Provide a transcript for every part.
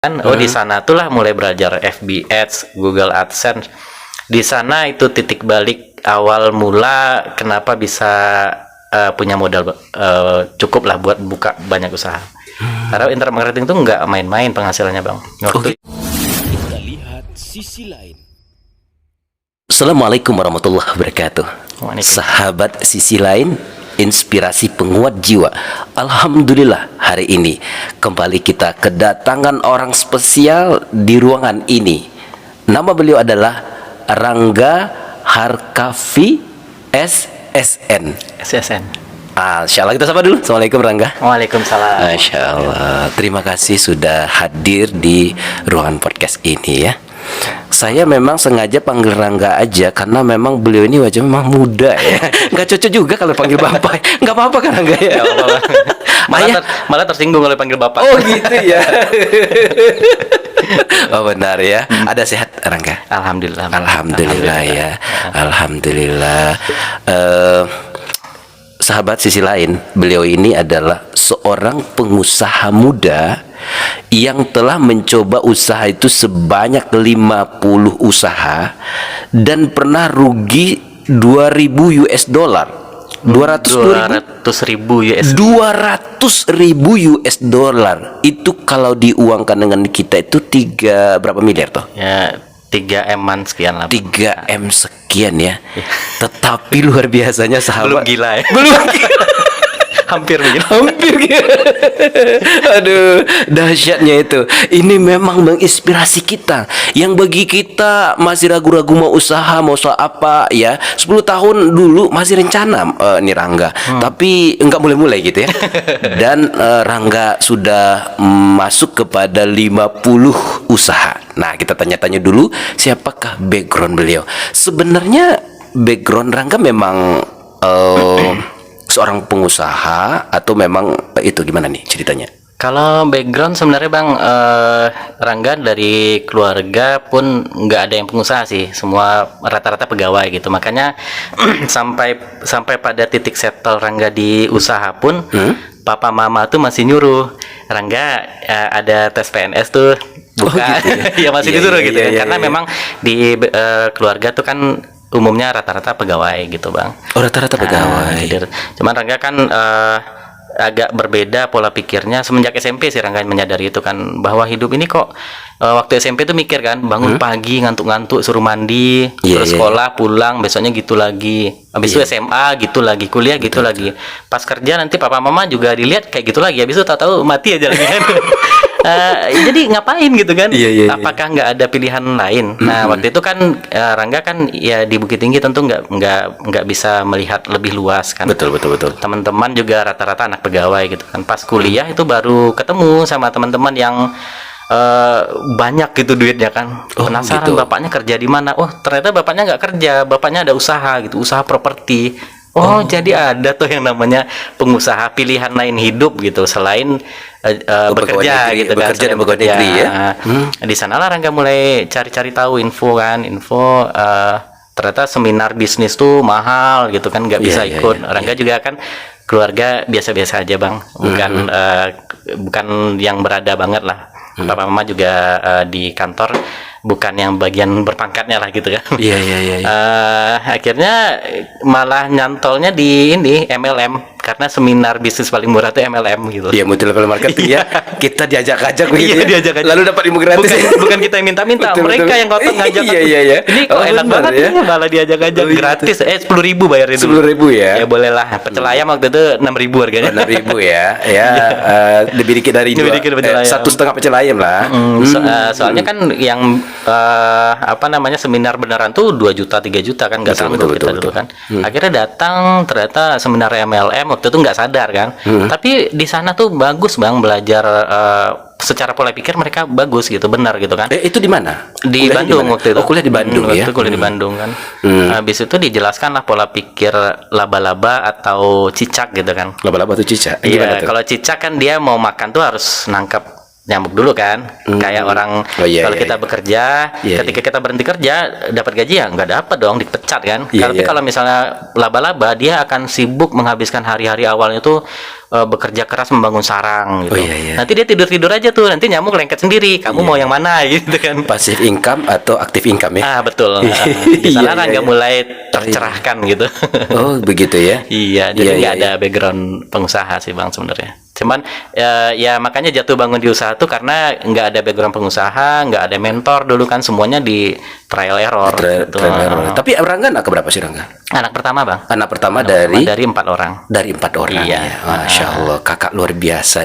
kan. Di sana tuh lah mulai belajar FB Ads, Google AdSense. Di sana itu titik balik awal mula kenapa bisa punya modal cukup lah buat buka banyak usaha. Karena internet marketing tuh nggak main-main penghasilannya, Bang. Kita lihat sisi lain. Assalamualaikum warahmatullahi wabarakatuh. Sahabat sisi lain, inspirasi penguat jiwa. Alhamdulillah, hari ini kembali kita kedatangan orang spesial di ruangan ini. Nama beliau adalah Rangga Harkafi SSN. Insya Allah kita sapa dulu. Assalamualaikum Rangga. Waalaikumsalam. Masya Allah. Terima kasih sudah hadir di ruangan podcast ini ya. Saya memang sengaja panggil Rangga aja karena memang beliau ini wajah memang muda ya. Nggak cocok juga kalau panggil bapak. Nggak apa-apa kan Rangga ya? Malah tersinggung kalau panggil bapak. Oh gitu ya. Oh benar ya. Ada sehat Rangga? Alhamdulillah. Alhamdulillah ya. Alhamdulillah. Sahabat sisi lain, beliau ini adalah seorang pengusaha muda yang telah mencoba usaha itu sebanyak 50 usaha dan pernah rugi 2.000 US dollar. 200.000 US dollar. Itu kalau diuangkan dengan kita itu berapa miliar toh? Ya 3M-an sekian lah. 3M sekian ya. Tetapi luar biasanya sahabat. Belum gila ya. Belum gila. Hampir gila. Hampir gila. Aduh, dahsyatnya itu. Ini memang menginspirasi kita. Yang bagi kita masih ragu-ragu mau usaha, mau soal apa ya. 10 tahun dulu masih rencana nih Rangga. Tapi enggak mulai-mulai gitu ya. Dan Rangga sudah masuk kepada 50 usaha. Nah, kita tanya-tanya dulu siapakah background beliau. Sebenarnya background Rangga memang seorang pengusaha atau memang itu gimana nih ceritanya? Kalau background sebenarnya Bang, Rangga dari keluarga pun nggak ada yang pengusaha sih, semua rata-rata pegawai gitu. Makanya sampai pada titik settle Rangga di usaha pun, papa mama tuh masih nyuruh Rangga ada tes PNS tuh buka. Oh, gitu ya? Ya masih disuruh gitu ya. Karena memang di keluarga tuh kan umumnya rata-rata pegawai gitu Bang. Oh rata-rata pegawai. Cuman Rangga kan agak berbeda pola pikirnya semenjak SMP sih. Rangga menyadari itu kan bahwa hidup ini kok waktu SMP tuh mikir kan bangun pagi ngantuk-ngantuk suruh mandi terus sekolah pulang besoknya gitu lagi habis itu SMA gitu lagi kuliah gitu lagi pas kerja nanti papa mama juga dilihat kayak gitu lagi habis itu tahu-tahu mati aja lagi kan. Jadi ngapain gitu kan? Apakah nggak ada pilihan lain? Nah waktu itu kan Rangga kan ya di Bukit Tinggi tentu nggak bisa melihat lebih luas kan. Betul. Teman-teman juga rata-rata anak pegawai gitu kan. Pas kuliah itu baru ketemu sama teman-teman yang banyak gitu duitnya kan. Penasaran gitu. Bapaknya kerja di mana? Oh ternyata bapaknya nggak kerja, bapaknya ada usaha gitu, usaha properti. Jadi ada tuh yang namanya pengusaha pilihan lain hidup gitu selain bekerja gitu kan. Bekerja dan pegawai negeri ya. Di sanalah Rangga mulai cari-cari tahu info ternyata seminar bisnis tuh mahal gitu kan, nggak bisa ikut. Rangga juga kan keluarga biasa-biasa aja Bang, bukan yang berada banget lah. Papa mama juga di kantor bukan yang bagian berpangkatnya lah gitu kan. Akhirnya malah nyantolnya di ini MLM karena seminar bisnis paling murah itu MLM gitu. Iya, multi level marketing ya. Kita diajak-ajak begitu. Diajak-ajak. Lalu dapat ilmu gratis. Bukan kita yang minta-minta, mereka yang kotak ngajak. Ini kok enak banget ya, malah diajak-ajak gratis. 10.000 bayarin dulu. 10.000 ya. Ya boleh lah. Pecel ayam waktu itu 6.000 harganya. 6.000 ya. Ya, lebih dikit dari 1,5 pecel ayam lah. Soalnya kan yang seminar beneran tuh 2 juta 3 juta kan nggak sanggup kita dulu kan. Akhirnya datang ternyata seminar MLM waktu itu nggak sadar kan. Tapi di sana tuh bagus Bang belajar secara pola pikir mereka bagus gitu, benar gitu kan. Itu di mana? Di Bandung waktu itu. Kuliah di Bandung ya. Waktu kuliah di Bandung kan. Habis itu dijelaskan lah pola pikir laba-laba atau cicak gitu kan. Laba-laba atau cicak? Iya, kalau cicak kan dia mau makan tuh harus nangkap nyamuk dulu kan, kayak orang Oh, iya, kalau iya, kita iya. bekerja, Iya, ketika kita berhenti kerja dapat gaji ya nggak dapat dong, dipecat kan. Iya, Tapi iya. kalau misalnya laba-laba dia akan sibuk menghabiskan hari-hari awalnya tuh bekerja keras membangun sarang gitu. Oh, iya, iya. Nanti dia tidur-tidur aja tuh, nanti nyamuk lengket sendiri. Kamu mau yang mana gitu kan? Passive income atau active income ya? Betul. Di Iya, sana kan iya, nggak iya. mulai tercerahkan gitu. Oh, begitu ya. Iya, Iya, jadi nggak iya, ada background pengusaha sih bang sebenarnya. Cuman ya makanya jatuh bangun di usaha tuh karena nggak ada background pengusaha, nggak ada mentor dulu kan, semuanya di trial error. gitu. Tapi Rangga anak keberapa sih Rangga? Anak pertama bang. Anak pertama Pertama dari dari 4 orang. dari 4 orang Iya. ya. Masya Allah, kakak luar biasa.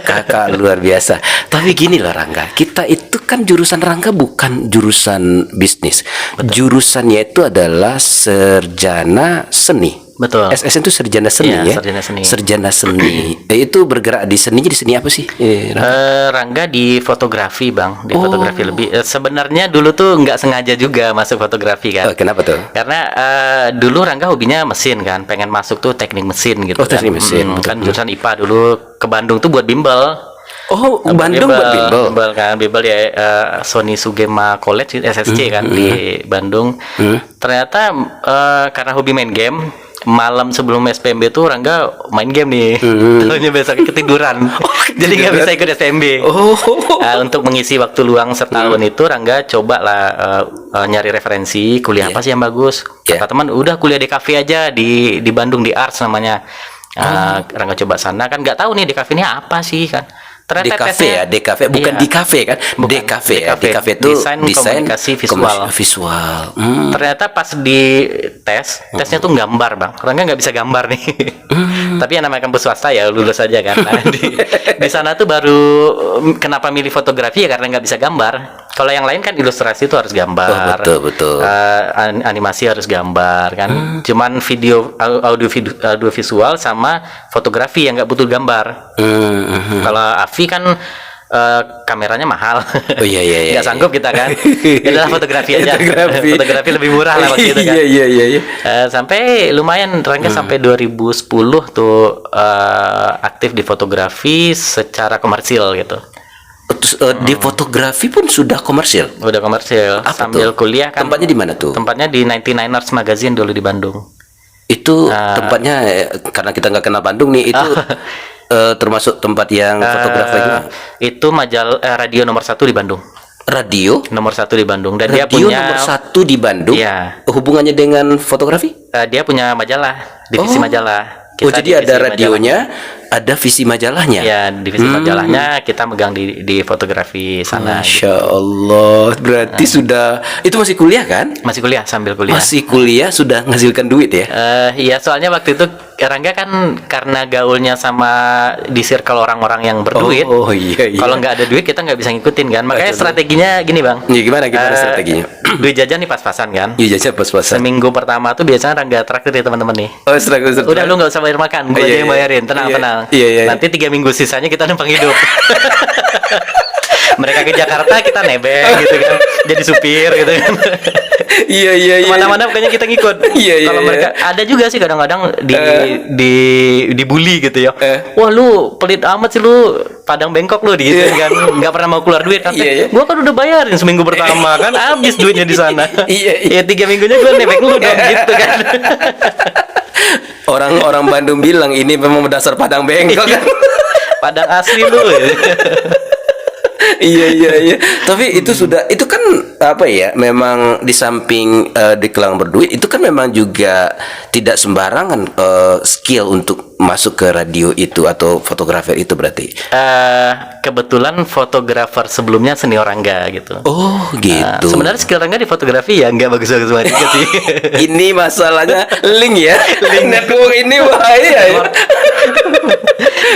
Kakak luar biasa. Tapi gini lah Rangga, kita itu kan jurusan Rangga bukan jurusan bisnis. Jurusannya itu adalah sarjana seni. Betul. SSN itu sarjana seni Iya, ya. sarjana seni. Sarjana seni. Itu bergerak di seninya, di seni apa sih? Rangga di fotografi bang, di fotografi lebih. Sebenarnya dulu tuh nggak sengaja juga masuk fotografi kan. Kenapa tuh? Karena dulu Rangga hobinya mesin kan, pengen masuk tuh teknik mesin gitu. Oh, teknik mesin, betul. Kan jurusan IPA dulu ke Bandung tuh buat bimbel. Oh, Bandung buat bimbel. Bimbel kan, bimbel ya Sony Sugema College SSC kan di Bandung. Ternyata karena hobi main game, malam sebelum SPMB tuh Rangga main game nih. Tahunya besoknya ketiduran. Jadi nggak bisa ikut SPMB. Untuk mengisi waktu luang setahun itu Rangga coba lah nyari referensi kuliah apa sih yang bagus. Kata teman udah kuliah di kafe aja di Bandung di Arts namanya. Rangga coba sana kan nggak tahu nih di kafe ini apa sih kan. Di kafe ya, di kafe bukan Iya. di kafe kan? Bukan, Di kafe ya, di DKV, kafe itu desain komunikasi visual. visual. Ternyata pas di tesnya tuh gambar bang, Rangga nggak bisa gambar nih. Tapi yang namanya kampus swasta ya lulus aja kan. Nah, di sana tuh baru kenapa milih fotografi ya karena nggak bisa gambar. Kalau yang lain kan ilustrasi itu harus gambar. Oh, betul. Animasi harus gambar kan. Cuman audio visual sama fotografi yang nggak butuh gambar. Kalau Afi kan kameranya mahal. Oh iya. Nggak sanggup kita kan. Ya adalah fotografi aja. Fotografi lebih murah lah waktu itu kan. Iya. Sampai lumayan Rangga sampai 2010 tuh aktif di fotografi secara komersil gitu. Terus di fotografi pun sudah komersil. Udah komersil sambil kuliah kan. Tempatnya di mana tuh? Tempatnya di 99ers Magazine dulu di Bandung. Itu tempatnya karena kita nggak kenal Bandung nih itu termasuk tempat yang fotografer juga. Itu radio nomor 1 di Bandung. Radio Nomor 1 di Bandung dan dia radio punya nomor 1 di Bandung. Iya. Hubungannya dengan fotografi? dia punya majalah, divisi majalah. Oh, jadi ada divisi radionya, ada visi majalahnya. Ya, divisi majalahnya kita megang di fotografi sana. Masya Allah, berarti sudah itu masih kuliah kan? Masih kuliah, sambil kuliah. Masih kuliah sudah menghasilkan duit ya? Iya, soalnya waktu itu Rangga kan karena gaulnya sama di circle orang-orang yang berduit. Oh iya. Kalau nggak ada duit kita nggak bisa ngikutin kan. Makanya strateginya gini bang. Ya, gimana strateginya? Duit jajan nih pas-pasan kan. Iya jajan pas-pasan. Seminggu pertama tuh biasanya Rangga traktir ya teman-teman nih. Oh strategi. Udah lu nggak usah bayar makan, gue aja yang bayarin, tenang. Iya. Nanti 3 minggu sisanya kita numpang hidup. Mereka ke Jakarta, kita nebeng gitu kan, jadi supir gitu kan. Iya. Kemana-mana pokoknya kita ngikut. Iya. Kalau mereka ada juga sih kadang-kadang dibully gitu ya. Wah lu pelit amat sih lu, Padang bengkok lu gitu kan, nggak pernah mau keluar duit kan. Iya. Gua kan udah bayarin seminggu pertama kan, habis duitnya di sana. Iya. Ya 3 minggunya gua nebeng lu dong gitu kan. Orang-orang Bandung bilang ini memang dasar Padang bengkok kan. Padang asli lu. Iya. Tapi itu sudah, itu kan apa ya? Memang di samping dikelang berduit, itu kan memang juga tidak sembarangan skill untuk masuk ke radio itu atau fotografer itu berarti. Kebetulan fotografer sebelumnya senior Rangga gitu. Oh gitu. Sebenarnya skill Rangga di fotografi ya nggak bagus-bagus banget juga sih. Ini masalahnya link ya. Link network ini bahaya ya.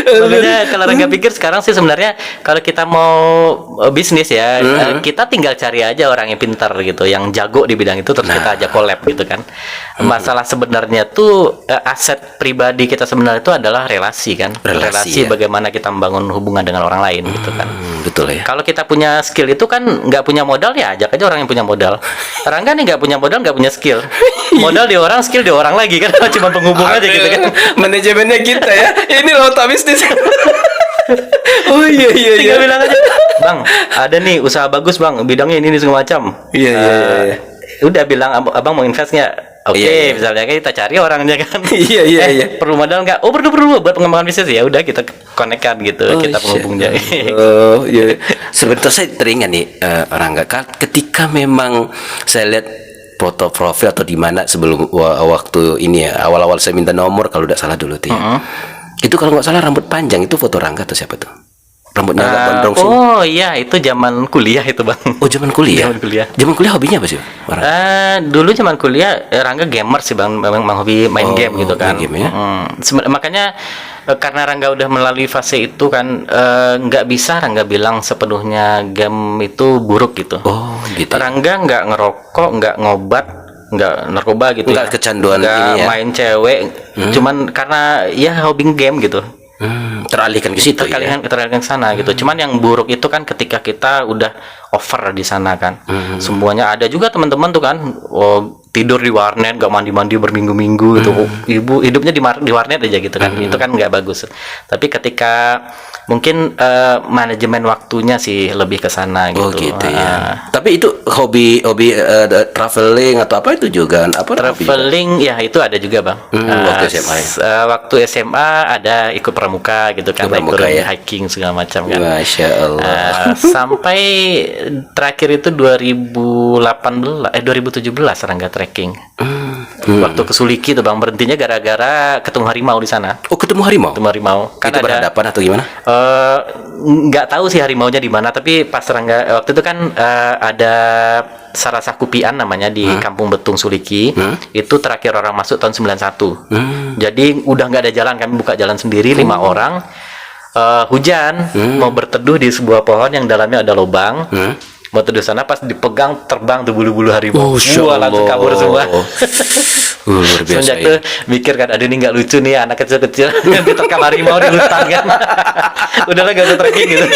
Makanya kalau Rangga pikir sekarang sih sebenarnya kalau kita mau bisnis ya, kita tinggal cari aja orang yang pintar gitu, yang jago di bidang itu terus kita ajak collab gitu kan. Masalah sebenarnya tuh aset pribadi kita sebenarnya itu adalah relasi kan. Relasi ya. bagaimana kita membangun hubungan dengan orang lain gitu kan. Betul ya. Kalau kita punya skill itu kan nggak punya modal ya ajak aja orang yang punya modal. Rangga nih nggak punya modal, nggak punya skill. Modal di orang, skill di orang lagi kan, cuma penghubung aja gitu kan. Manajemennya kita ya. Ini loh tak bisnis. Oh iya iya iya. Tinggal bilang aja, Bang, ada nih usaha bagus bang, bidangnya ini segala macam. Iya, iya, iya. Udah bilang abang mau invest nggak? Oke, Iya, iya. misalnya kayak kita cari orangnya kan. Iya, iya, iya. Perlu modal nggak? Oh perlu buat pengembangan bisnis ya. Udah kita konekkan gitu, kita penghubungnya. Oh iya. Sebentar saya teringat nih Rangga, ketika memang saya lihat foto profil atau di mana sebelum waktu ini ya, awal-awal saya minta nomor kalau tidak salah dulu tuh ya. Itu kalau nggak salah rambut panjang, itu foto Rangga atau siapa tuh? Rambutnya agak gondrong sih. Oh iya, itu zaman kuliah itu bang. Oh zaman kuliah. Zaman kuliah. Zaman kuliah hobinya apa sih? Dulu zaman kuliah Rangga gamer sih bang, memang hobi main game gitu kan. Main game ya? Makanya karena Rangga udah melalui fase itu kan, nggak bisa Rangga bilang sepenuhnya game itu buruk gitu. Oh gitu. Rangga nggak ngerokok, nggak ngobat, nggak narkoba gitu. Nggak kecanduan nggak ini ya? main cewek, cuman karena ya hobi game gitu. Teralihkan ke situ ya. Teralihkan ke sana gitu. Cuman yang buruk itu kan ketika kita udah over di sana kan. Semuanya ada juga teman-teman tuh kan, tidur di warnet, gak mandi-mandi berminggu-minggu gitu. Ibu hidupnya di warnet aja gitu kan. Itu kan nggak bagus. Tapi ketika mungkin manajemen waktunya sih lebih ke sana gitu. Oh gitu ya. Tapi itu hobi traveling atau apa itu juga? Apa Traveling ya itu ada juga bang. Waktu SMA ya? Waktu SMA ada ikut pramuka gitu kan, Pramuka, ikut ya? hiking segala macam kan. Masya Allah. Sampai terakhir itu 2017 Rangga trekking. Waktu ke Suliki tuh bang, berhentinya gara-gara ketemu harimau di sana. Oh ketemu harimau? Ketemu harimau. Kan Itu berhadapan atau gimana? Nggak tahu sih harimaunya di mana, tapi pas Rangga waktu itu kan ada Sarasa Kupian namanya di Kampung Betung Suliki. Itu terakhir orang masuk tahun 91. Jadi udah nggak ada jalan, kami buka jalan sendiri 5 orang. Hujan, mau berteduh di sebuah pohon yang dalamnya ada lubang. Mau teduh sana, pas dipegang terbang tuh bulu-bulu harimau. Wah, langsung kabur semua. Luar biasa. Semenjak tuh mikir kan, aduh ini nggak lucu nih anak kecil-kecil diterkam harimau di hutan kan. Udahlah gak usah trekking gitu.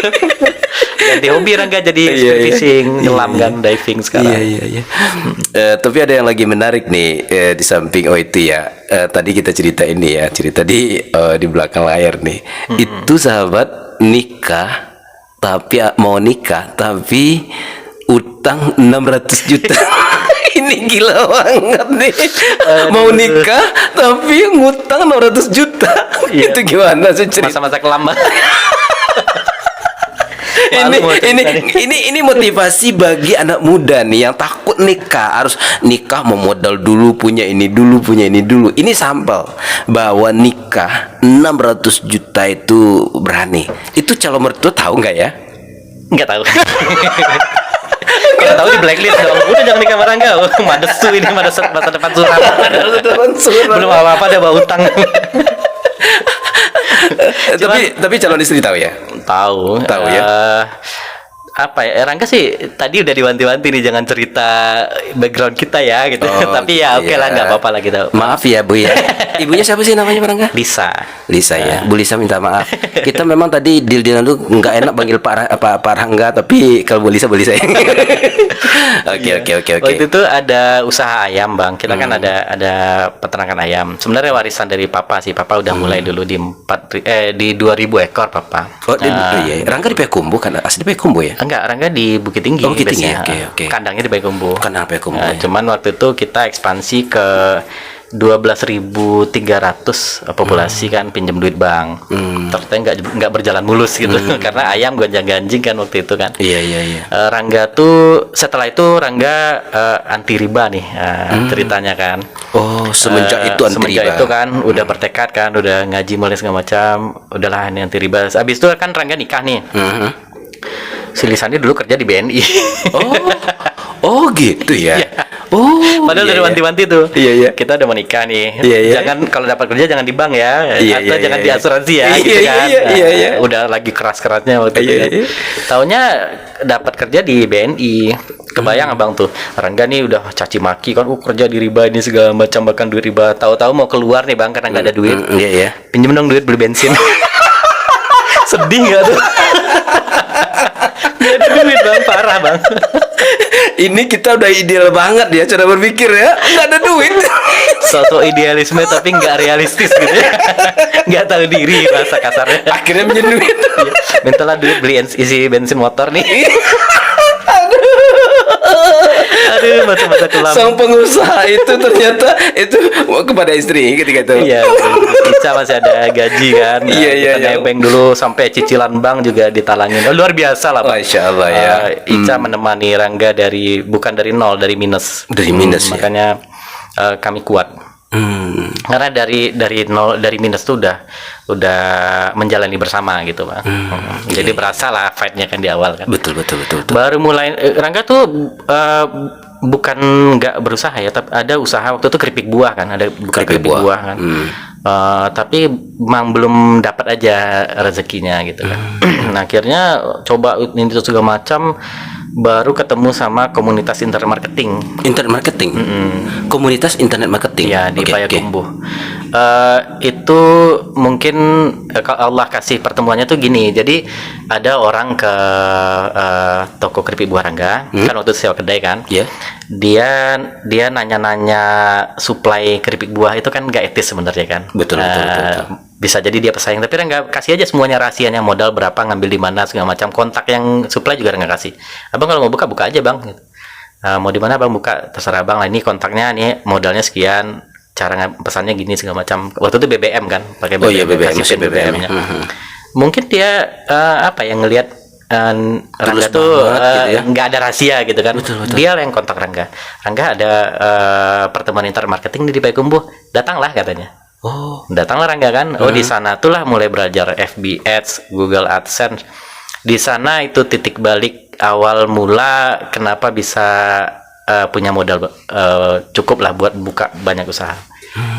Ganti hobi Rangga jadi fishing, nyelam kan, diving sekarang. Iya. Tapi ada yang lagi menarik nih di samping itu ya. Tadi kita cerita ini ya, cerita di belakang layar nih. Itu sahabat nikah, tapi mau nikah tapi utang 600 juta. Ini gila banget nih. Mau nikah tapi ngutang 600 juta. Itu gimana sih cerita? Masa-masa kelam. Ini motivasi bagi anak muda nih yang takut nikah, harus nikah mau modal dulu, punya ini dulu. Ini sampel bahwa nikah 600 juta itu berani. Itu calon mertua tahu nggak ya? Nggak tahu. Kalau tahu di blacklist dong. Udah jangan nikah sama Rangga. Madesu ini, masa depan suram. Belum apa-apa ada bawa utang. Tapi calon istri tahu ya? Tahu ya. Apa ya, Rangga sih tadi udah diwanti-wanti nih jangan cerita background kita ya gitu. Tapi ya oke lah, nggak apa-apa lah kita. Maaf ya Bu ya. Ibunya siapa sih namanya Rangga? Lisa ya. Bu Lisa minta maaf. Kita memang tadi deal-dealan dulu nggak enak panggil Pak Rangga, tapi kalau Bu Lisa ya. Oke. Waktu itu ada usaha ayam bang. Kita kan ada peternakan ayam. Sebenarnya warisan dari papa sih. Papa udah mulai dulu di 2000 ekor papa. Iya. Rangga di Payakumbuh kan? Asli di Payakumbuh ya? Enggak, Rangga di Bukit Tinggi. Bukit Tinggi. Oke. Kandangnya di Payakumbuh. Kandang Payakumbuh. Cuman waktu itu kita ekspansi ke 12.300 populasi kan, pinjam duit bank. Ternyata nggak berjalan mulus gitu. Karena ayam gonjang-ganjing kan waktu itu kan. Iya. Rangga tuh setelah itu Rangga anti riba nih ceritanya kan. Oh, semenjak itu anti riba. Semenjak itu kan udah bertekad kan, udah ngaji mulai segala macam, udahlah ini anti riba. Habis itu kan Rangga nikah nih. Si Lisani dulu kerja di BNI. Oh gitu ya. Oh. Padahal dari wanti-wanti tuh. Iya. Kita udah mau nikah nih. Iya. Jangan kalau dapat kerja jangan di bank ya, atau jangan di asuransi ya, Iya, gitu kan. Iya. Udah lagi keras-kerasnya waktu itu. Iya. Taunya dapat kerja di BNI. Kebayang abang tuh, Rangga nih udah caci maki kan, kerja di riba ini segala macam, bahkan duit riba. Tahu-tahu mau keluar nih bang karena nggak ada duit. Iya. Pinjem dong duit beli bensin. Sedih nggak tuh? Gak ada duit bang, parah bang. Ini kita udah ideal banget ya cara berpikir ya. Nggak ada duit. Sosok idealisme tapi nggak realistis gitu ya. Nggak tahu diri bahasa kasarnya. Akhirnya punya duit. Iya, mintalah duit beli isi bensin motor nih. Aduh, masa-masa kelam. Sang pengusaha itu ternyata itu kepada istri ketika itu. Iya, Ica masih ada gaji kan. Nah, Iya, iya, kita iya. nebeng dulu sampai cicilan bank juga ditalangin. Oh, luar biasa lah, Pak. Masya Allah ya. Ica menemani Rangga bukan dari nol, dari minus. Dari minus, ya. Makanya kami kuat. Karena dari nol, dari minus tuh udah menjalani bersama gitu, Bang. Jadi berasa lah fight-nya kan di awal kan. Betul. Baru mulai Rangga tuh bukan nggak berusaha ya, tapi ada usaha waktu itu keripik buah kan, ada buka Keripik keripik buah. buah kan. Tapi memang belum dapat aja rezekinya gitu kan. Nah, akhirnya coba ini itu segala macam, baru ketemu sama komunitas internet marketing. Internet marketing. Komunitas internet marketing. Ya, di Oke, Payakumbuh. Itu mungkin kalau Allah kasih pertemuannya tuh gini. Jadi ada orang ke toko keripik buah Rangga, kan waktu itu sewa kedai kan. Ya. Dia nanya-nanya supply keripik buah itu kan gak etis sebenarnya kan. Betul. Bisa jadi dia pesaing, tapi Rangga kasih aja semuanya rahasianya, modal berapa, ngambil di mana segala macam, kontak yang supply juga Rangga kasih. Abang kalau mau buka aja bang. Gitu. Mau di mana bang buka, terserah bang. Lah ini kontaknya, nih modalnya sekian, cara pesannya gini segala macam. Waktu itu BBM kan, pakai BBM. Oh iya, BBM, kasih masih pin BBM-nya. Mungkin dia yang ngelihat Rangga tuh banget gitu ya. nggak ada rahasia gitu kan. Betul. Dia yang kontak Rangga ada pertemuan internet marketing di Payakumbuh, datanglah katanya. Oh. Datanglah Rangga kan. Oh, di sana tuh lah mulai belajar FB Ads, Google AdSense. Di sana itu titik balik awal mula kenapa bisa punya modal cukup lah buat buka banyak usaha.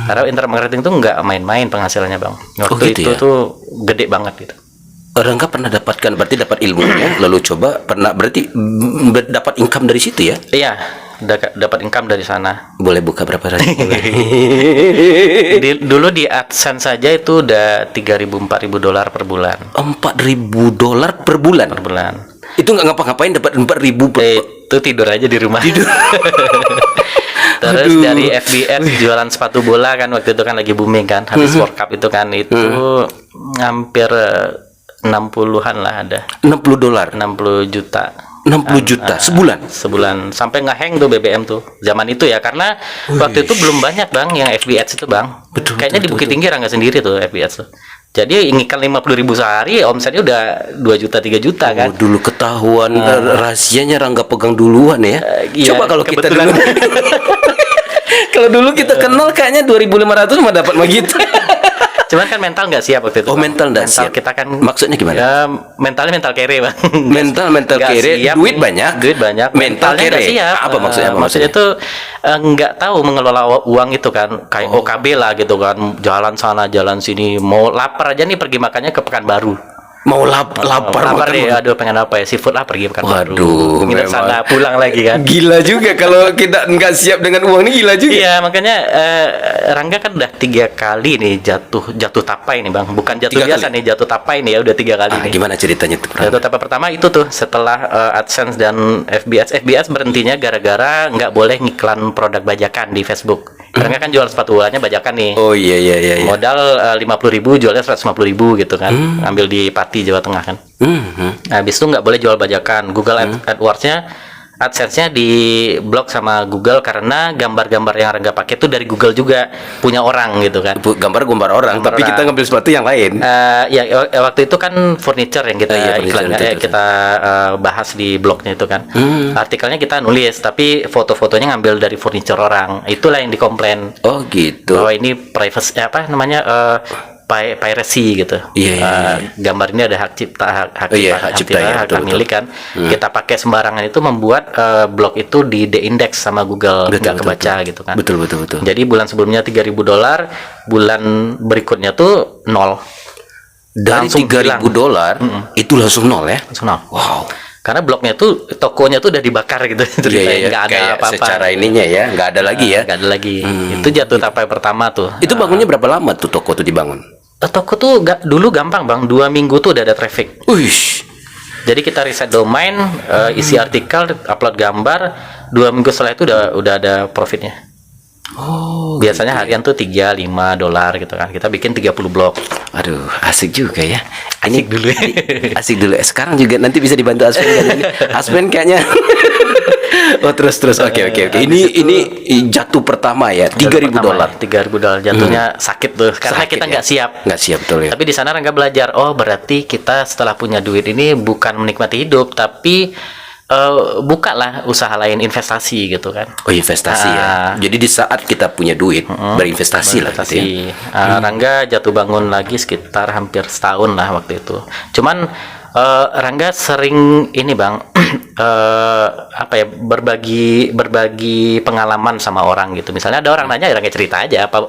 Karena internet marketing tuh nggak main-main penghasilannya, Bang. Waktu gitu itu ya? tuh gede banget gitu. Rangga pernah dapatkan, berarti dapat ilmunya, lalu coba pernah, berarti dapat income dari situ ya? Iya, dapat income dari sana. Boleh buka berapa ratus? Dulu di AdSense saja itu udah $3.000-4.000 per bulan. $4.000 per bulan. Per bulan. Itu nggak ngapa-ngapain dapat 4.000 per Itu tidur aja di rumah. Terus Aduh. dari FBS jualan sepatu bola kan, waktu itu kan lagi booming kan, habis World Cup itu kan, itu hampir 60-an lah ada. $60. 60 juta. 60 juta sebulan. Sebulan sampai ngeheng tuh BBM tuh zaman itu ya, karena waktu itu belum banyak bang yang FB Ads itu bang. Kayaknya di Bukit Tinggi Rangga sendiri tuh FB Ads tuh. Jadi ngiklan 50.000 sehari, omsetnya udah 2 juta 3 juta kan. Oh, dulu ketahuan rahasianya Rangga pegang duluan ya. Iya, Coba kalau kita kebetulan. dulu kalau dulu kita kenal kayaknya 2.500 mah dapat mah gitu. Cuman kan mental nggak siap waktu itu. Oh, Bang. mental nggak siap. Kita kan Maksudnya gimana? Ya, mentalnya mental kere bang. Mental Nggak kere, siap duit nih. banyak. Duit banyak. Mental Mentalnya nggak kere. siap. Apa maksudnya? Maksudnya itu nggak tahu mengelola uang itu kan, kayak OKB lah gitu kan, jalan sana jalan sini, mau lapar aja nih pergi makannya ke Pekanbaru. Mau lapar Lapar makan nih, makan. aduh pengen apa ya, seafood lah, pergi Pekanbaru. Waduh, Nginep memang. sana pulang lagi kan. Gila juga kalau kita nggak siap dengan uang ini, gila juga. Iya, makanya Rangga kan udah 3 kali nih jatuh tapai nih bang, bukan jatuh 3 biasa kali? nih, jatuh tapai nih ya, udah 3 kali nih. Gimana ceritanya tuh? Jatuh tapai pertama itu tuh setelah AdSense dan FBS berhentinya gara-gara nggak boleh ngiklan produk bajakan di Facebook. Rangga kan jual sepatu bolanya bajakan nih. Oh iya. Modal 50.000, jualnya 150.000 gitu kan. Ambil di Pati, Jawa Tengah kan. Nah, habis itu nggak boleh jual bajakan. Google AdWords-nya, AdSense-nya di blok sama Google karena gambar-gambar yang Rangga pakai itu dari Google juga, punya orang gitu kan. Gambar orang, Gambar tapi orang. kita ngambil sepatu yang lain. Waktu itu kan furniture yang kita Iya, furniture, iklannya, betul. kita bahas di blognya itu kan. Artikelnya kita nulis, tapi foto-fotonya ngambil dari furniture orang. Itulah yang dikomplain. Oh gitu. Bahwa ini privacy, apa namanya, piracy gitu. Iya. Gambar ini ada hak cipta, hak cipta, ya, hak betul. milik kan. Kita pakai sembarangan itu membuat blog itu di de-index sama Google, nggak kebaca gitu kan. Betul. Jadi bulan sebelumnya $3.000, bulan berikutnya tuh 0. Dari Langsung $3.000 itu langsung nol ya. Langsung 0. Wow. Karena blognya tuh, tokonya tuh udah dibakar gitu, ceritanya nggak ada Kayak apa-apa. secara ininya ya, nggak ada lagi ya. Nggak ada lagi. Itu jatuh tapai pertama tuh. Itu bangunnya berapa lama tuh toko tuh dibangun? Toko tuh dulu gampang bang, 2 minggu tuh udah ada traffic. Uish. Jadi kita riset domain, isi artikel, upload gambar, 2 minggu setelah itu udah ada profitnya. Oh, Biasanya harian tuh $3-5 gitu kan. Kita bikin 30 blog. aduh, asik juga ya. Asik dulu ya. Asik dulu. Sekarang juga nanti bisa dibantu Aspen kan ini. Aspen kayaknya. Oh, terus. Oke. Ini jatuh pertama ya, $3.000. $3.000 jatuhnya sakit tuh karena Sakit kita ya? nggak siap. Nggak siap, betul ya. Tapi di sana Rangga belajar, oh berarti kita setelah punya duit ini bukan menikmati hidup, tapi bukalah usaha lain, investasi gitu kan. Oh, investasi ya. Jadi di saat kita punya duit, berinvestasi lah gitu ya. Rangga jatuh bangun lagi sekitar hampir setahun lah waktu itu. Cuman Rangga sering ini bang, berbagi pengalaman sama orang gitu. Misalnya ada orang nanya, Rangga cerita aja apa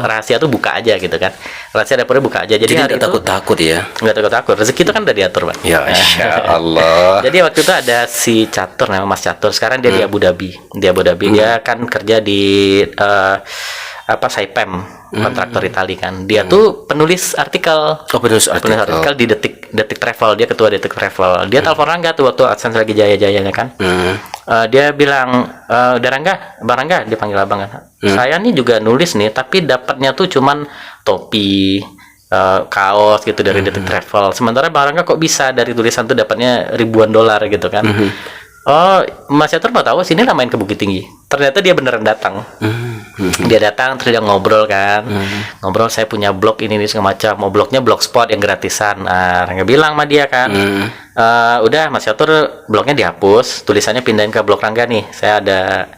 rahasia tuh buka aja gitu kan. Rahasia dapurnya buka aja. Jadi Jadi hari nggak takut-takut ya. nggak takut. Rezeki itu kan udah diatur bang. Ya, Masya Allah. Jadi waktu itu ada si Catur, nama Mas Catur. Sekarang dia di Abu Dhabi. Dia kan kerja di Saipem, kontraktor Itali kan. Dia tuh penulis artikel. Oh, penulis artikel. Di Detik Travel. Dia ketua Detik Travel. Dia telepon Rangga tuh waktu AdSense lagi jaya-jayanya kan. Dia bilang, udah Rangga, Bang Rangga, dia panggil abang kan. Saya nih juga nulis nih, tapi dapatnya tuh cuman topi, kaos gitu dari Detik Travel. Sementara Bang Rangga kok bisa dari tulisan tuh dapatnya ribuan dolar gitu kan. Oh, Mas Yatur mau tahu sini lah main ke Bukit Tinggi. Ternyata dia beneran datang. Dia datang terus dia ngobrol kan. Ngobrol, saya punya blog ini segala macam. Mau blognya blogspot yang gratisan. Nah, Rangga bilang sama dia kan. Udah Mas Yatur blognya dihapus, tulisannya pindahin ke blog Rangga nih. Saya ada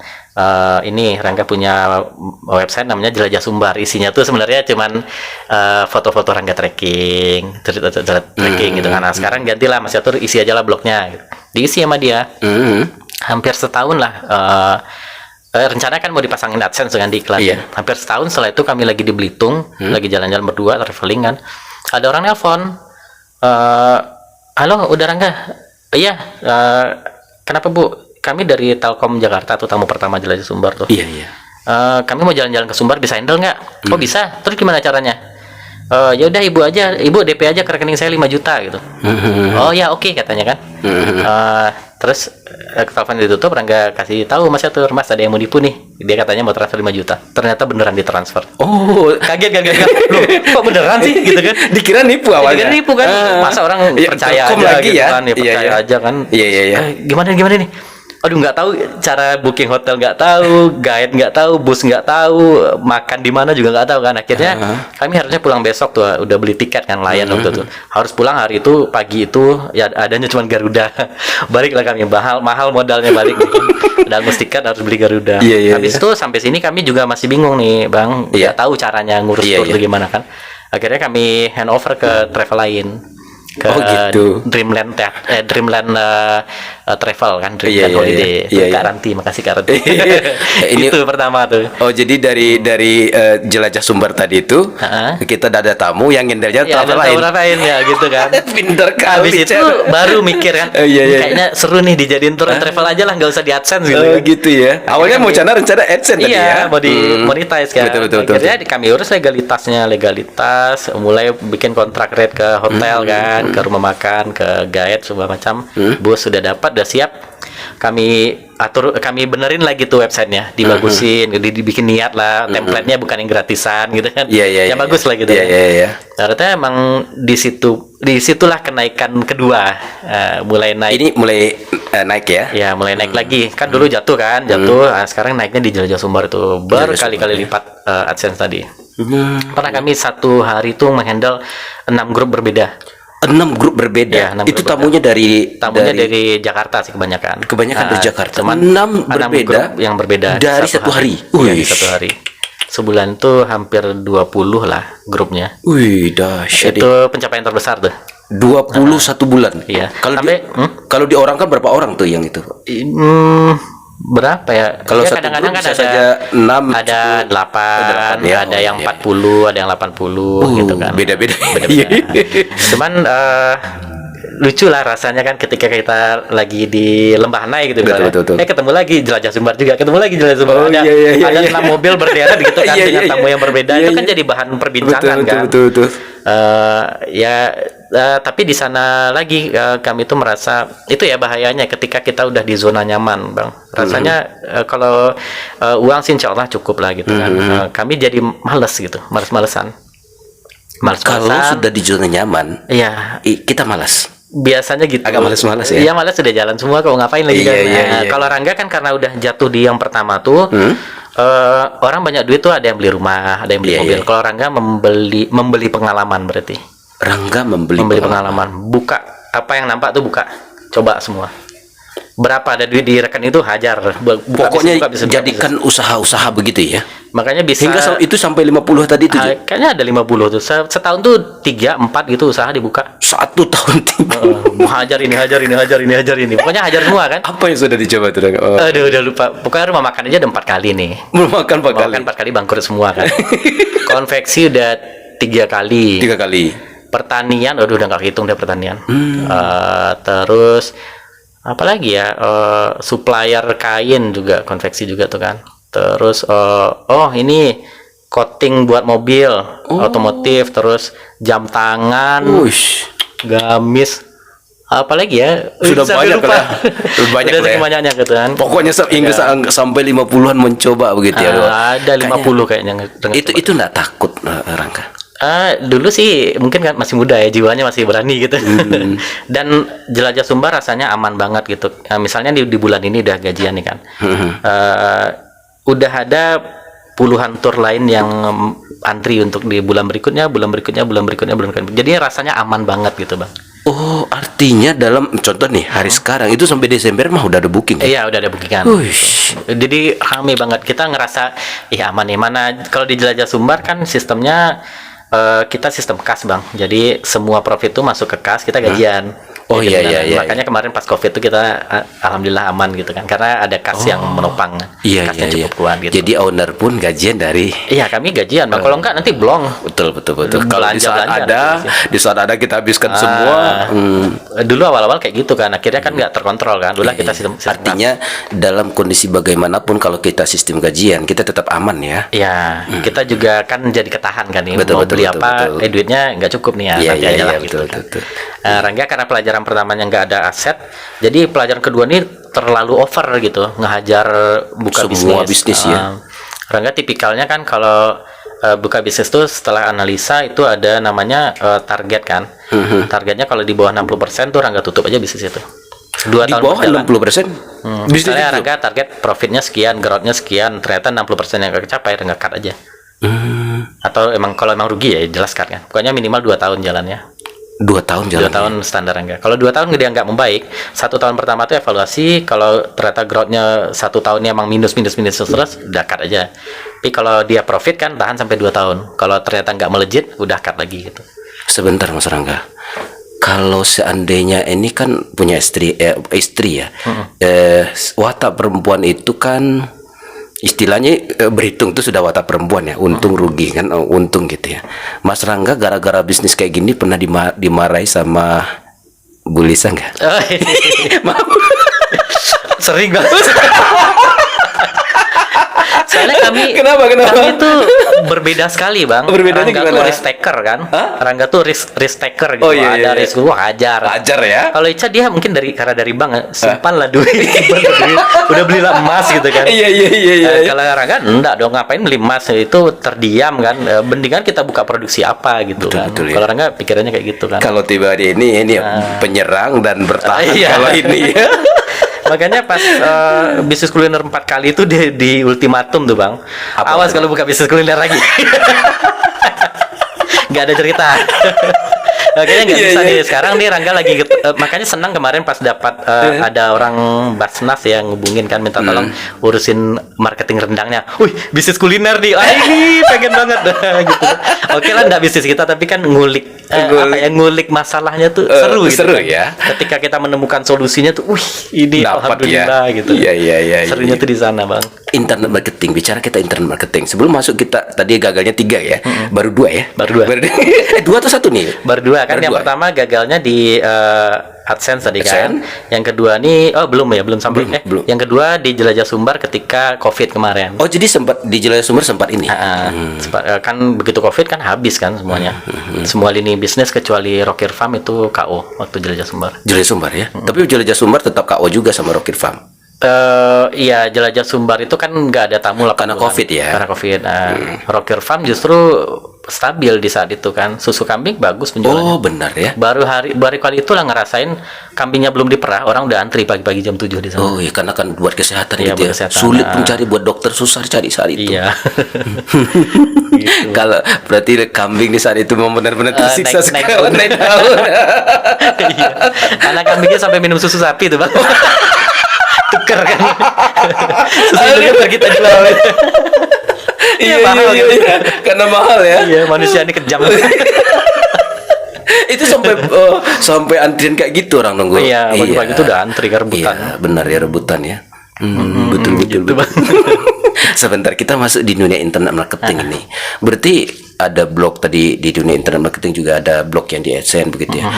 ini Rangga punya website namanya Jelajah Sumbar. Isinya tuh sebenarnya cuman foto-foto Rangga trekking, trekking gitu kan. Nah, sekarang gantilah Mas Yatur isi aja lah blognya gitu. Diisi sama dia. Hampir setahun lah. Rencana kan mau dipasangin AdSense dengan diiklan. Hampir setahun setelah itu kami lagi di Belitung, lagi jalan-jalan berdua traveling kan. Ada orang nelpon, halo udah Rangga? Iya, kenapa Bu? Kami dari Telkom Jakarta tuh, tamu pertama Jelajah Sumbar tuh. Iya. Kami mau jalan-jalan ke Sumbar, bisa handle nggak? Oh bisa. Terus gimana caranya? Ya udah ibu DP aja ke rekening saya 5 juta gitu. Oh ya oke, katanya kan. Terus telepon ditutup, Rangga kasih tahu Mas Yatur, Mas ada yang mau nipu nih. Dia katanya mau transfer 5 juta. Ternyata beneran ditransfer. Oh, Kaget. Loh, kok beneran sih gitu kan? dikira nipu awalnya. Dikira nipu kan. Masa orang percaya Telkom aja lagi gitu ya? kan, percaya aja kan. Iya. Gimana nih? Aduh, nggak tahu cara booking hotel, nggak tahu, guide nggak tahu, bus nggak tahu, makan di mana juga nggak tahu kan. Akhirnya kami harusnya pulang besok tuh, udah beli tiket kan Lion waktu itu. Harus pulang hari itu, pagi itu ya adanya cuma Garuda. Baliklah kami, mahal modalnya balik nih. Udah harus tiket, harus beli Garuda. Habis itu sampai sini kami juga masih bingung nih Bang, nggak tahu caranya ngurus tour itu gimana kan. Akhirnya kami handover ke travel lain. Ke Dreamland Travel kan, Dreamland Holiday. Kak Ranti, makasih Kak Ranti. Ini itu pertama tuh. Oh, jadi dari Jelajah Sumbar tadi itu kita ada tamu yang ngendelnya travel lain ya gitu kan. Pinter kali. Habis itu baru mikir kan. Kayaknya seru nih dijadiin tour travel aja lah, nggak usah di AdSense gitu. Gitu ya. Awalnya rencana AdSense tadi ya. Mau di monetize kan. Betul. Akhirnya kami urus legalitas, mulai bikin kontrak rate ke hotel kan, ke rumah makan, ke guide segala macam. Bus sudah dapat, udah siap. Kami benerin lagi tuh websitenya, dibagusin, dibikin niat lah, template-nya bukan yang gratisan gitu kan. Yang bagus lah gitu. Ternyata emang disitulah kenaikan kedua, mulai naik. Ini mulai naik ya? Ya, mulai naik lagi. Kan dulu jatuh. Sekarang naiknya di Jelajah Sumbar itu berkali-kali lipat AdSense tadi. Pernah kami satu hari itu menghandle 6 grup berbeda. 6 grup berbeda. Ya, itu tamunya dari Jakarta sih kebanyakan. Dari Jakarta. Cuman 6 berbeda yang berbeda dari satu hari. Di satu hari. Sebulan itu hampir 20 lah grupnya. Wih, dahsyat. Itu pencapaian terbesar tuh. 21 bulan. Iya. Kalau di orang kan berapa orang tuh yang itu? Berapa ya? Kalau satu kadang-kadang grup kan bisa saja 6, ada 8, ya. ada yang 40, ada yang 80 gitu kan. Beda-beda. Cuman lucu lah rasanya kan ketika kita lagi di Lembah Nai gitu Betul, misalnya. betul, betul. Ketemu lagi jelajah Sumbar juga, ketemu lagi jelajah Sumbar. Oh, ada iya, iya, ada iya. 6 mobil berderet gitu kan Iya, dengan iya, tamu iya. yang berbeda. Iya, Itu kan iya. jadi bahan perbincangan kan. Betul. Tapi di sana lagi kami tuh merasa itu ya bahayanya ketika kita udah di zona nyaman, Bang. Rasanya kalau uang sih insya Allah cukup lah gitu kan. Kami jadi males gitu, males-malesan. Kalau sudah di zona nyaman, Iya, kita malas. biasanya gitu. Agak males-males ya? Iya, malas sudah jalan semua, kok ngapain lagi Iya, kan. iya, Nah, iya. kalau Rangga kan karena udah jatuh di yang pertama tuh, orang banyak duit tuh, ada yang beli rumah, ada yang beli Iya, mobil. iya. Kalau Rangga membeli pengalaman berarti. Rangga membeli Pengalaman. Buka apa yang nampak tuh buka. Coba semua. Berapa ada duit di rekening itu hajar. Pokoknya Buka. jadikan usaha-usaha begitu ya. Makanya bisa Hingga itu sampai 50 tadi itu. kayaknya ada 50 tuh. Setahun tuh 3, 4 gitu usaha dibuka. 1 tahun tiba. Hajar ini. Pokoknya hajar semua kan. Apa yang sudah dicoba tuh? Aduh, udah lupa. Pokoknya rumah makan aja udah 4 kali nih. Makan 4 kali. Makan 4 kali bangkrut semua kan. Konveksi udah 3 kali. 3 kali. Pertanian, udah nggak hitung deh pertanian. Terus apa lagi ya? Supplier kain juga, konveksi juga tuh kan. Terus ini coating buat mobil, otomotif, terus jam tangan, Wush. gamis, apa lagi ya? Sudah Sampai banyak lupa. lah. Sudah banyak Udah lah ya. saking banyaknya gitu kan. Pokoknya hingga sampai 50-an mencoba begitu ya. Ada 50 kayaknya. Itu enggak takut Rangga. Dulu sih mungkin kan masih muda ya, jiwanya masih berani gitu. Dan jelajah Sumbar rasanya aman banget gitu. Misalnya di bulan ini udah gajian nih kan. Udah ada puluhan tour lain yang antri untuk di bulan berikutnya. Jadi rasanya aman banget gitu, Bang. Oh, artinya dalam contoh nih hari sekarang itu sampai Desember mah udah ada booking. Iya, udah ada bookingan. Wush. Jadi rame banget. Kita ngerasa aman nih. Mana kalau di jelajah Sumbar kan sistemnya kita sistem kas, Bang. Jadi semua profit itu masuk ke kas, kita gajian. Oh, Jadi iya. makanya kemarin pas Covid itu kita alhamdulillah aman gitu kan, karena ada kas yang menopang. Iya, Kasnya iya. cukup kuat gitu. Jadi owner pun gajian dari. Iya, kami gajian, Bang. Kalau enggak nanti blong. Betul. Kalau Belanja di saat ada kita habiskan semua. Dulu awal-awal kayak gitu kan, akhirnya kan nggak terkontrol kan. Dulu kita sistem Artinya dalam kondisi bagaimanapun kalau kita sistem gajian kita tetap aman ya. ya, kita juga kan jadi ketahan kan nih. Betul, Mau betul, beli betul, apa, betul. duitnya nggak cukup nih ya. Iya, nanti iya, aja lah iya, gitu betul, kan. betul. Rangga karena pelajaran pertamanya nggak ada aset, jadi pelajaran kedua nih terlalu over gitu, ngehajar buka Semua bisnis ya. Rangga tipikalnya kan kalau buka bisnis tuh setelah analisa itu ada namanya target kan. Targetnya kalau di bawah 60% tuh Rangga tutup aja bisnis itu. 2 Di tahun bawah berjalan. 60%. Bisnis Misalnya itu. Rangga target profitnya sekian, growth-nya sekian, ternyata 60% yang nggak kecapai, Rangga cut aja. Atau kalau emang rugi ya jelas cut kan. Pokoknya minimal 2 tahun jalannya. 2 tahun 2 jalan. tahun standar enggak. Kalau 2 tahun dia nggak membaik, 1 tahun pertama tuh evaluasi. Kalau ternyata growth-nya 1 tahunnya emang minus terus, udah cut aja. Tapi kalau dia profit kan tahan sampai 2 tahun. Kalau ternyata nggak melejit, udah cut lagi gitu. Sebentar Mas Rangga. Kalau seandainya ini kan punya istri ya. Watak perempuan itu kan istilahnya berhitung tuh sudah watak perempuan ya, untung rugi kan, untung gitu ya. Mas Rangga gara-gara bisnis kayak gini pernah dimarahi sama Bu Lisa nggak? Maaf. Sering banget. Soalnya Kenapa? kami tuh berbeda sekali, Bang. Berbedanya Rangga gimana? tuh risk taker kan. Hah? Rangga tuh risk taker gitu. Oh, iya, Ada iya. risk, wah hajar. Ajar ya. Kalau Ica dia mungkin karena dari bank simpan lah duit, udah belilah emas gitu kan. Iya. Kalau Rangga enggak dong, ngapain beli emas, itu terdiam kan. Mendingan kita buka produksi apa gitu kan. Betul, ya. Kalau Rangga pikirannya kayak gitu kan. Kalau tiba di ini penyerang dan bertahan Iya. kalau ini ya. Makanya pas bisnis kuliner 4 kali itu di ultimatum tuh, Bang. Apa? Awas kalau buka bisnis kuliner lagi. Nggak ada cerita. Makanya nggak Iya, bisa iya. nih. Sekarang nih Rangga lagi makanya senang kemarin pas dapat ada orang Basnas yang ngubungin kan, minta tolong urusin marketing rendangnya. Wih, bisnis kuliner nih. Ini pengen banget gitu. Oke lah, nggak bisnis kita tapi kan ngulik ngulik masalahnya tuh seru gitu. Seru kan. ya. Ketika kita menemukan solusinya tuh, wih, ini Dapat alhamdulillah ya. gitu. Iya. Serunya tuh di sana, Bang. internet marketing. Bicara kita internet marketing. Sebelum masuk kita tadi gagalnya 3 ya. Baru 2 ya. Baru 2. 2 atau 1 nih? Baru 2 kan. Baru Yang 2. pertama gagalnya di AdSense tadi kan. AdSense. Yang kedua nih belum sampai. Belum. Yang kedua di Jelajah Sumber ketika Covid kemarin. Oh, jadi sempat di Jelajah Sumber sempat ini. Kan begitu Covid kan habis kan semuanya. Semua lini bisnis kecuali Rocker Farm itu KO waktu Jelajah Sumber. Jelajah Sumber ya. Tapi Jelajah Sumber tetap KO juga sama Rocket Farm. Iya, Jelajah Sumbar itu kan nggak ada tamu lah Karena Covid ya. Karena Covid. Rocker Farm justru stabil di saat itu kan. Susu kambing bagus penjualannya. Oh, benar ya. Baru kali itulah ngerasain kambingnya belum diperah, orang udah antri pagi-pagi jam 7 di sana. Oh iya, karena kan buat kesehatan Iya, gitu buat ya. kesehatan. Sulit mencari buat dokter, susah cari saat itu. Iya. Kalau berarti kambing di saat itu memang benar-benar tersiksa naik sekali. daun. Naik daun. Iya. Anak kambingnya sampai minum susu sapi tuh, Bang. Tuker kan. Susu itu kan kita jual. Iya, mahal iya, gitu. iya. Karena mahal ya. Iya, manusia ini kejam. Itu sampai antrian kayak gitu orang nunggu. Iya, pagi-pagi itu udah antri kan rebutan. Iya, benar ya rebutan ya. Betul. gitu, Bang. Sebentar kita masuk di dunia internet marketing ini. Berarti ada blog tadi di dunia internet marketing juga ada blog yang di AdSense begitu ya.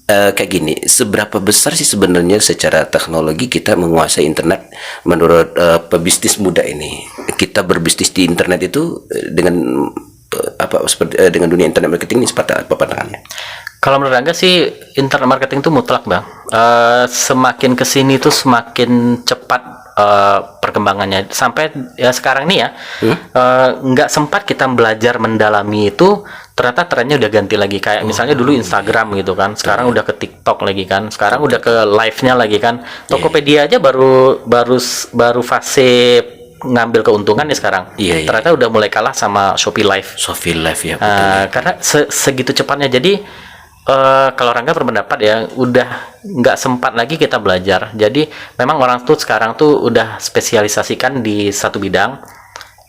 Kayak gini, seberapa besar sih sebenarnya secara teknologi kita menguasai internet menurut pebisnis muda ini? Kita berbisnis di internet itu dengan dengan dunia internet marketing ini seperti apa pandangannya? Kalau menurut Angga sih internet marketing itu mutlak, Bang. Semakin kesini tuh semakin cepat perkembangannya. Sampai ya sekarang nih ya, nggak sempat kita belajar mendalami itu, ternyata trennya udah ganti lagi. Kayak misalnya dulu Instagram gitu kan, sekarang udah ke TikTok lagi kan, sekarang udah ke live-nya lagi kan. Tokopedia aja baru fase ngambil keuntungan nih sekarang. Ternyata udah mulai kalah sama Shopee Live. Shopee Live ya. Betul. Karena segitu cepatnya. Jadi kalau Rangga berpendapat ya, udah nggak sempat lagi kita belajar. Jadi memang orang tuh sekarang tuh udah spesialisasikan di satu bidang.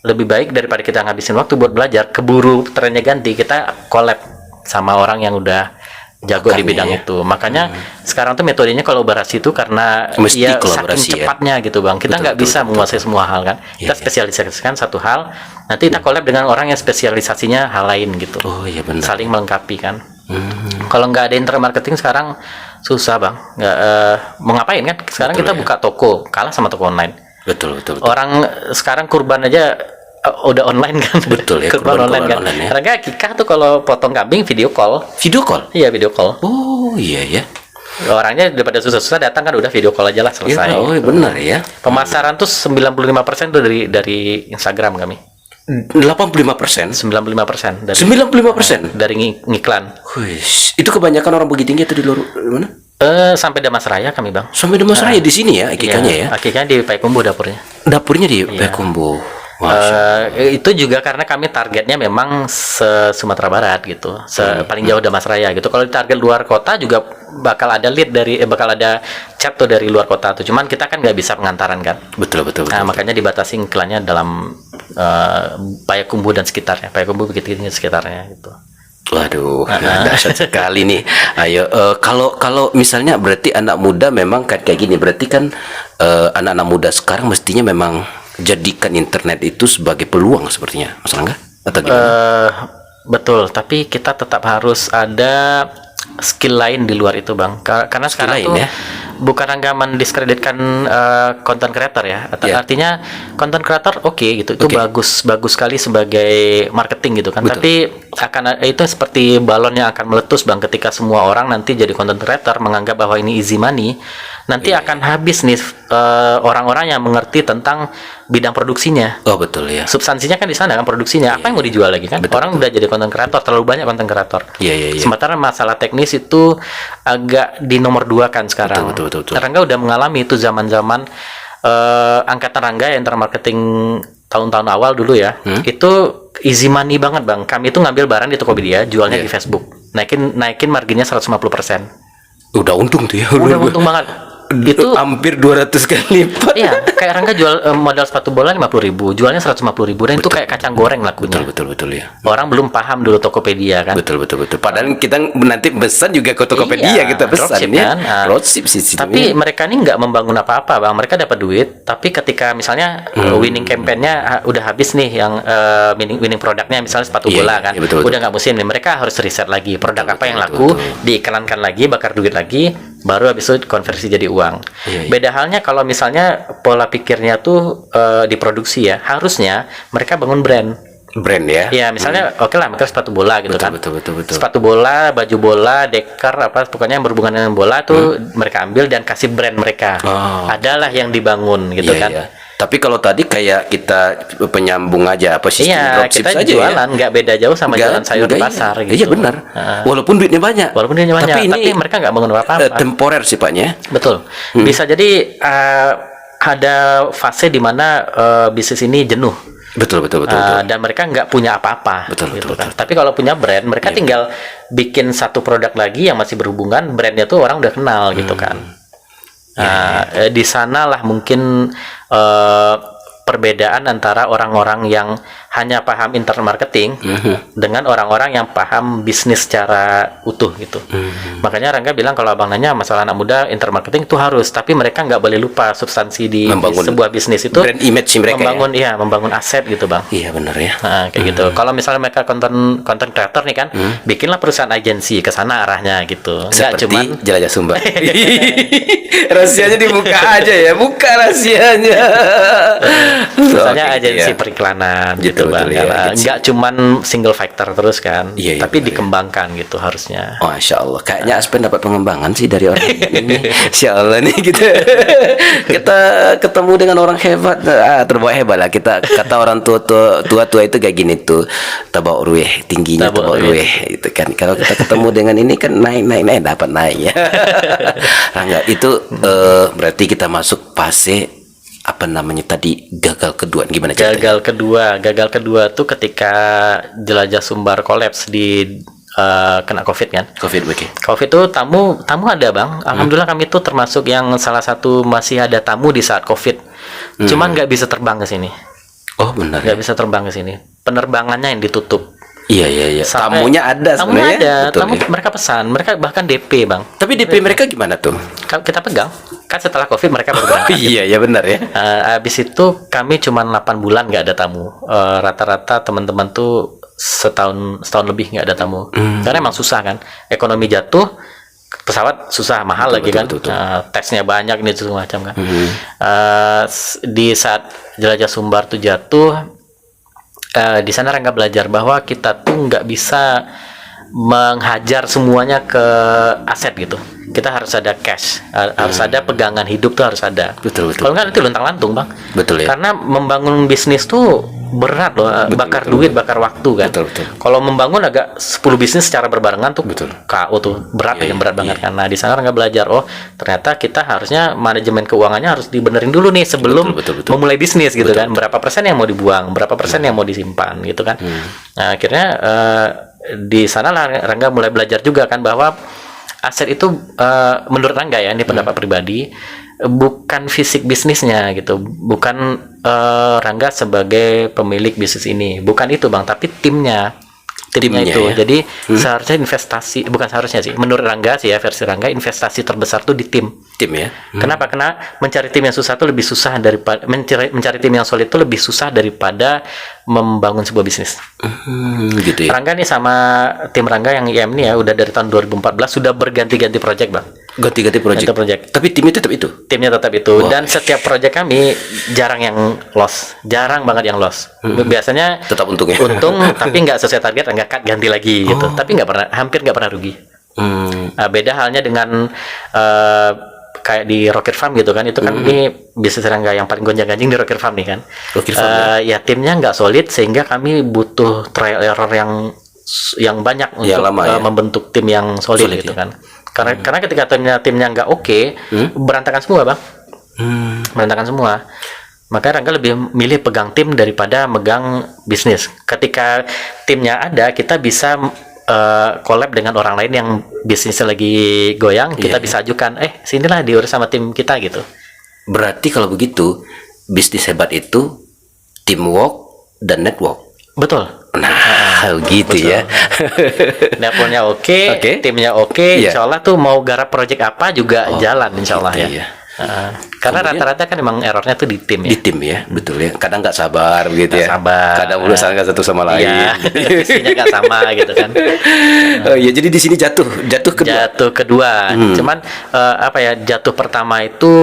Lebih baik daripada kita ngabisin waktu buat belajar, keburu trennya ganti, kita collab sama orang yang udah jago di bidang itu. Makanya sekarang tuh metodenya kolaborasi itu karena mesti ya kolaborasi saking cepatnya gitu, Bang. Kita nggak bisa menguasai semua hal kan. Kita spesialisasikan satu hal, nanti kita collab dengan orang yang spesialisasinya hal lain gitu. Oh iya benar. Saling melengkapi kan. Kalau nggak ada internet marketing sekarang susah, Bang. Nggak mau ngapain kan? Sekarang kita buka toko, kalah sama toko online. Betul. Orang sekarang kurban aja udah online kan. Betul ya, kurban online kan. online ya. Karena Kika tuh kalau potong kambing video call. Video call? Iya, video call. Oh iya ya. Orangnya daripada susah-susah datang kan udah video call aja lah selesai. Oh benar ya. Pemasaran tuh 95% tuh dari Instagram kami. 85%? 95% dari 95%? dari ngiklan. Wih, itu kebanyakan orang Bukit Tinggi atau di luar mana? Sampai Damas Raya kami, Bang. Sampai di Mas Raya di sini ya, akikanya ya. Akikanya di Payakumbuh dapurnya. Dapurnya di Payakumbuh. Itu juga karena kami targetnya memang Sumatera Barat gitu, paling jauh Damas Raya gitu. Kalau di target luar kota juga bakal ada lead bakal ada chat tuh dari luar kota tuh. Cuman kita kan nggak bisa pengantaran kan. Betul. Nah, makanya dibatasi iklannya dalam Payakumbuh dan sekitarnya, Payakumbuh begitu sekitarnya gitu. Waduh, dahsyat sekali nih. Ayo, kalau misalnya berarti anak muda memang kan kayak gini. Berarti kan anak-anak muda sekarang mestinya memang jadikan internet itu sebagai peluang sepertinya, Mas Rangga? Atau gimana? Betul, tapi kita tetap harus ada skill lain di luar itu, Bang. Karena Skill sekarang lain, tuh ya? bukan Rangga mendiskreditkan content creator ya. Artinya content creator gitu. Itu bagus sekali sebagai marketing gitu kan. Betul. Tapi itu seperti balon yang akan meletus, Bang, ketika semua orang nanti jadi content creator menganggap bahwa ini easy money. Nanti akan habis nih orang-orang yang mengerti tentang bidang produksinya. Oh betul ya. Substansinya kan di sana kan, produksinya. Apa yang mau dijual lagi kan? Orang udah jadi content creator, terlalu banyak content creator. Iya. Sementara masalah teknis itu agak di nomor 2 kan sekarang. Betul. Rangga udah mengalami itu zaman-zaman angkatan Rangga yang internet marketing tahun-tahun awal dulu ya. Itu easy money banget, Bang. Kami itu ngambil barang di Tokopedia, jualnya di Facebook. Naikin marginnya 150%. Udah untung tuh ya. Udah untung banget. Itu hampir 200 kali lipat. iya, kayak Rangga jual modal sepatu bola 50.000, jualnya 150.000, dan itu kayak kacang goreng lakunya. Betul ya. Orang belum paham dulu Tokopedia kan. Betul. Padahal kita nanti pesan juga ke Tokopedia, Iya, kita pesan dropship ya. kan. Nah, Dropship sistemnya. Tapi mereka ini nggak membangun apa-apa, Bang. Mereka dapat duit, tapi ketika misalnya winning campaign-nya udah habis nih, yang winning produknya misalnya sepatu Iya, bola kan, iya, betul. udah nggak musim nih, mereka harus riset lagi produk apa yang laku, diiklankan lagi, bakar duit lagi, baru habis itu konversi jadi uang. Iya. Beda halnya kalau misalnya pola pikirnya tuh diproduksi ya, harusnya mereka bangun brand. ya. Iya, misalnya oke lah, mereka sepatu bola gitu kan. Betul. Sepatu bola, baju bola, dekar apa pokoknya yang berhubungan dengan bola tuh mereka ambil dan kasih brand mereka. Oh. Adalah yang dibangun gitu Iya, kan. iya. Tapi kalau tadi kayak kita penyambung aja apa sistem Iya, dropship kita saja jualan nggak beda jauh sama Nggak- jualan sayur di nggak, pasar iya. gitu. Iya benar. Walaupun duitnya banyak. Walaupun dia banyak, Tapi ini mereka nggak bangun apa-apa. temporer sifatnya. Betul. Bisa jadi ada fase di mana bisnis ini jenuh. Betul. Dan mereka nggak punya apa-apa. Betul. Kan. Tapi kalau punya brand, mereka tinggal bikin satu produk lagi yang masih berhubungan, brandnya tuh orang udah kenal gitu kan. Di sanalah mungkin perbedaan antara orang-orang yang hanya paham internal marketing dengan orang-orang yang paham bisnis secara utuh gitu. Makanya Rangga bilang kalau abang nanya masalah anak muda internal marketing itu harus, tapi mereka nggak boleh lupa substansi di Membangun sebuah bisnis itu, brand image mereka membangun membangun aset gitu bang. Iya benar ya. Nah, kayak gitu. Kalau misalnya mereka konten creator nih kan, bikinlah perusahaan agensi ke sana arahnya gitu. Nggak Seperti cuman Jelajah Sumba. Rahasianya dibuka aja ya, buka rahasianya. misalnya Oke, agensi iya. periklanan Betul, gitu bang. betul, iya, Karena agensi. nggak cuman single factor terus kan, Iya, tapi benar, dikembangkan gitu harusnya. Oh, Masya Allah, kayaknya Aspen dapat pengembangan sih dari orang ini. Insya Allah nih kita ketemu dengan orang hebat, terbawa hebat lah. Kita kata orang tua itu kayak gini tuh, tabau rueh, tingginya Tabau tabau rueh, itu kan. Kalau kita ketemu dengan ini kan naik dapat naik ya. Enggak, itu berarti kita masuk fase apa namanya tadi gagal kedua, gimana ceritanya? Gagal kedua tuh ketika Jelajah Sumbar kolaps di kena COVID kan. COVID tuh tamu ada bang. Alhamdulillah kami tuh termasuk yang salah satu masih ada tamu di saat COVID. Cuman nggak bisa terbang ke sini. Oh benar. Nggak bisa terbang ke sini. Penerbangannya yang ditutup. Iya. Sampai- Tamunya ada Tamunya sebenarnya. ada. Betul, Tamu ya. mereka pesan. Mereka bahkan DP bang. Tapi DP mereka gimana tuh? Kita pegang. Kan setelah COVID mereka baru berangkat. Iya benar ya. Habis itu kami cuma 8 bulan nggak ada tamu. Rata-rata teman-teman tuh setahun lebih nggak ada tamu. Karena emang susah kan. Ekonomi jatuh, pesawat susah, mahal lagi kan. betul. Tesnya banyak nih segala macam kan. Di saat Jelajah Sumbar tuh jatuh, di sana Rangga belajar bahwa kita tuh nggak bisa menghajar semuanya ke aset gitu. Kita harus ada cash, harus ada pegangan hidup tuh harus ada. Betul. Kalau nggak nanti luntang-lantung bang. Betul ya. Karena membangun bisnis tuh berat loh, bakar duit, bakar waktu kan. Betul. Kalau membangun agak 10 bisnis secara berbarengan tuh Betul. KO tuh berat, Iya, yang berat iya, banget kan. Nah di sana nggak belajar, oh ternyata kita harusnya manajemen keuangannya harus dibenerin dulu nih sebelum Betul. memulai bisnis gitu kan. Berapa persen yang mau dibuang, berapa persen yang mau disimpan gitu kan. Nah akhirnya di sana lah Rangga mulai belajar juga kan bahwa aset itu menurut Rangga ya, ini pendapat pribadi, bukan fisik bisnisnya gitu, bukan Rangga sebagai pemilik bisnis ini, bukan itu bang, tapi timnya itu ya? jadi seharusnya investasi, bukan seharusnya sih, menurut Rangga sih ya, versi Rangga, investasi terbesar tuh di tim ya. Kenapa? Karena mencari tim yang susah tuh lebih susah daripada mencari tim yang solid itu lebih susah daripada membangun sebuah bisnis. Gitu ya. Rangga nih sama tim Rangga yang IM nih ya udah dari tahun 2014 sudah berganti-ganti project bang. Ganti-ganti project. project. Tapi timnya tetap itu. Timnya tetap itu. Dan setiap project kami jarang yang loss, jarang banget yang loss. Biasanya Tetap untung ya. untung tapi nggak sesuai target, nggak cut ganti lagi gitu. Tapi hampir nggak pernah rugi. Beda halnya dengan kayak di Rocket Farm gitu kan, itu kan ini bisnis Rangga yang paling gonjang-ganjing di Rocket Farm nih kan. Rocket Farm, ya timnya nggak solid sehingga kami butuh trial error yang banyak untuk lama, ya. membentuk tim yang solid gitu ya. kan. Karena ketika timnya nggak oke, berantakan semua bang, berantakan semua. Makanya Rangga lebih milih pegang tim daripada megang bisnis. Ketika timnya ada, kita bisa collab dengan orang lain yang bisnisnya lagi goyang, kita bisa ajukan, sinilah diurus sama tim kita gitu. Berarti kalau begitu, bisnis hebat itu teamwork dan network. Betul. Nah, gitu betul. ya. Dapurnya oke, Oke. timnya oke, Iya. insya Allah tuh mau garap project apa juga jalan insya Allah gitu ya. ya. Karena Kemudian- rata-rata kan emang errornya tuh di tim ya. Di tim ya, betul ya. Kadang nggak sabar begitu Nggak ya. sabar. Kadang urusan nggak satu sama lain. Iya, visinya nggak sama gitu kan. Oh iya, jadi di sini jatuh kedua. Jatuh kedua, cuman apa ya, jatuh pertama itu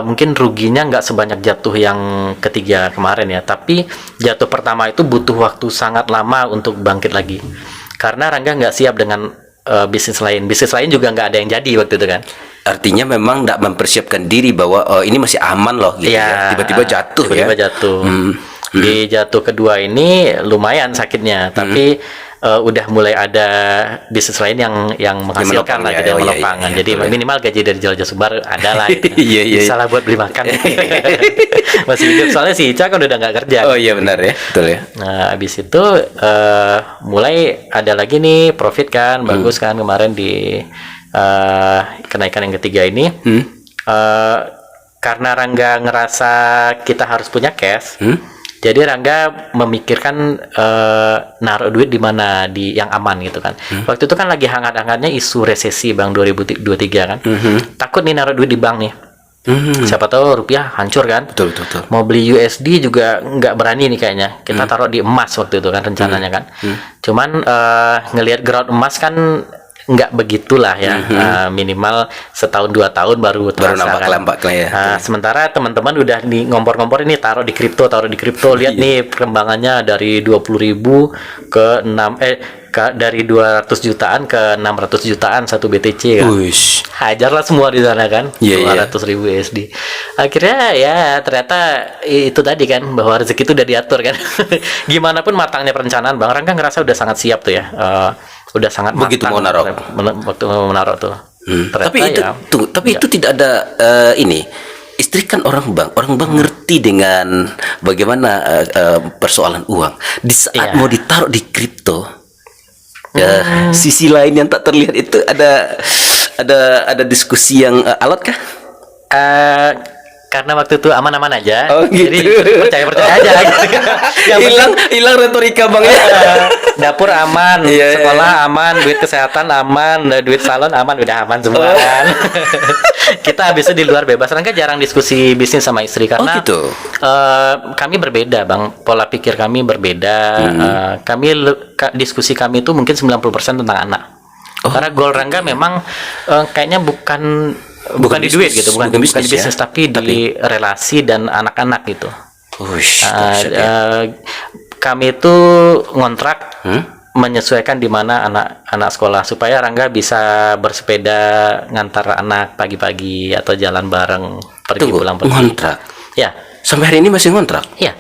mungkin ruginya nggak sebanyak jatuh yang ketiga kemarin ya, tapi jatuh pertama itu butuh waktu sangat lama untuk bangkit lagi, karena Rangga nggak siap dengan bisnis lain juga nggak ada yang jadi waktu itu kan. Artinya memang nggak mempersiapkan diri bahwa ini masih aman loh gitu ya. Tiba-tiba jatuh tiba-tiba ya. jatuh. Di jatuh kedua ini lumayan sakitnya, tapi udah mulai ada bisnis lain yang menghasilkan menopang lah, ya. jadi Oh, iya, menopang. iya, Jadi betul ya. minimal gaji dari Jelajah Sumbar ada lah gitu. Iya, iya, Bisa lah buat beli makan. Masih hidup, soalnya si Ica kan udah nggak kerja. Oh iya benar ya, betul ya. Nah, abis itu mulai ada lagi nih profit kan, bagus kan kemarin di kenaikan yang ketiga ini. Karena Rangga ngerasa kita harus punya cash, jadi Rangga memikirkan naruh duit di mana, di yang aman gitu kan. Waktu itu kan lagi hangat-hangatnya isu resesi Bang 2023 kan. Takut nih naruh duit di bank nih. Siapa tahu rupiah hancur kan. Betul, betul, betul. Mau beli USD juga nggak berani nih kayaknya. Kita taruh di emas waktu itu kan rencananya kan. Cuman ngelihat ground emas kan nggak begitulah ya. Minimal setahun 2 tahun baru terasa nampak kan. kelampak lah ya. Sementara teman-teman udah nih ngompor-ngompor ini taruh di kripto. Lihat nih perkembangannya dari 20.000 ke 6 dari 200 jutaan ke 600 jutaan satu BTC kan. Uish. Hajarlah semua di sana kan. Iya, iya. 200.000 USD. Akhirnya ya ternyata itu tadi kan, bahwa rezeki itu udah diatur kan. Gimana pun matangnya perencanaan, Bang Rangga ngerasa udah sangat siap tuh ya. Udah sangat Begitu matang mau naruh. waktu mau menaruh tuh. Ternyata Tapi itu ya, itu tidak ada ini. Istri kan orang bank ngerti dengan bagaimana persoalan uang. Di saat Iya. mau ditaruh di kripto, sisi lain yang tak terlihat itu ada diskusi yang alot kah? karena waktu itu aman-aman aja, Oh, gitu. jadi percaya aja gitu. Yang penting hilang retorika bang ya. dapur aman, Iya, sekolah aman, duit kesehatan aman, duit salon aman, udah aman semua kan. Kita habisnya di luar bebas. Rangga jarang diskusi bisnis sama istri karena gitu. kami berbeda, Bang. Pola pikir kami berbeda. Diskusi kami itu mungkin 90% tentang anak. Karena goal Rangga memang kayaknya bukan di duit bisnis, gitu, bukan di bisnis, bisnis, ya? tapi di relasi dan anak-anak gitu. Uish, dahsyat ya. Kami itu ngontrak menyesuaikan di mana anak sekolah supaya Rangga bisa bersepeda ngantar anak pagi-pagi atau jalan bareng pergi Tunggu, pulang pergi. ngontrak. Ya, Sampai hari ini masih ngontrak. ya.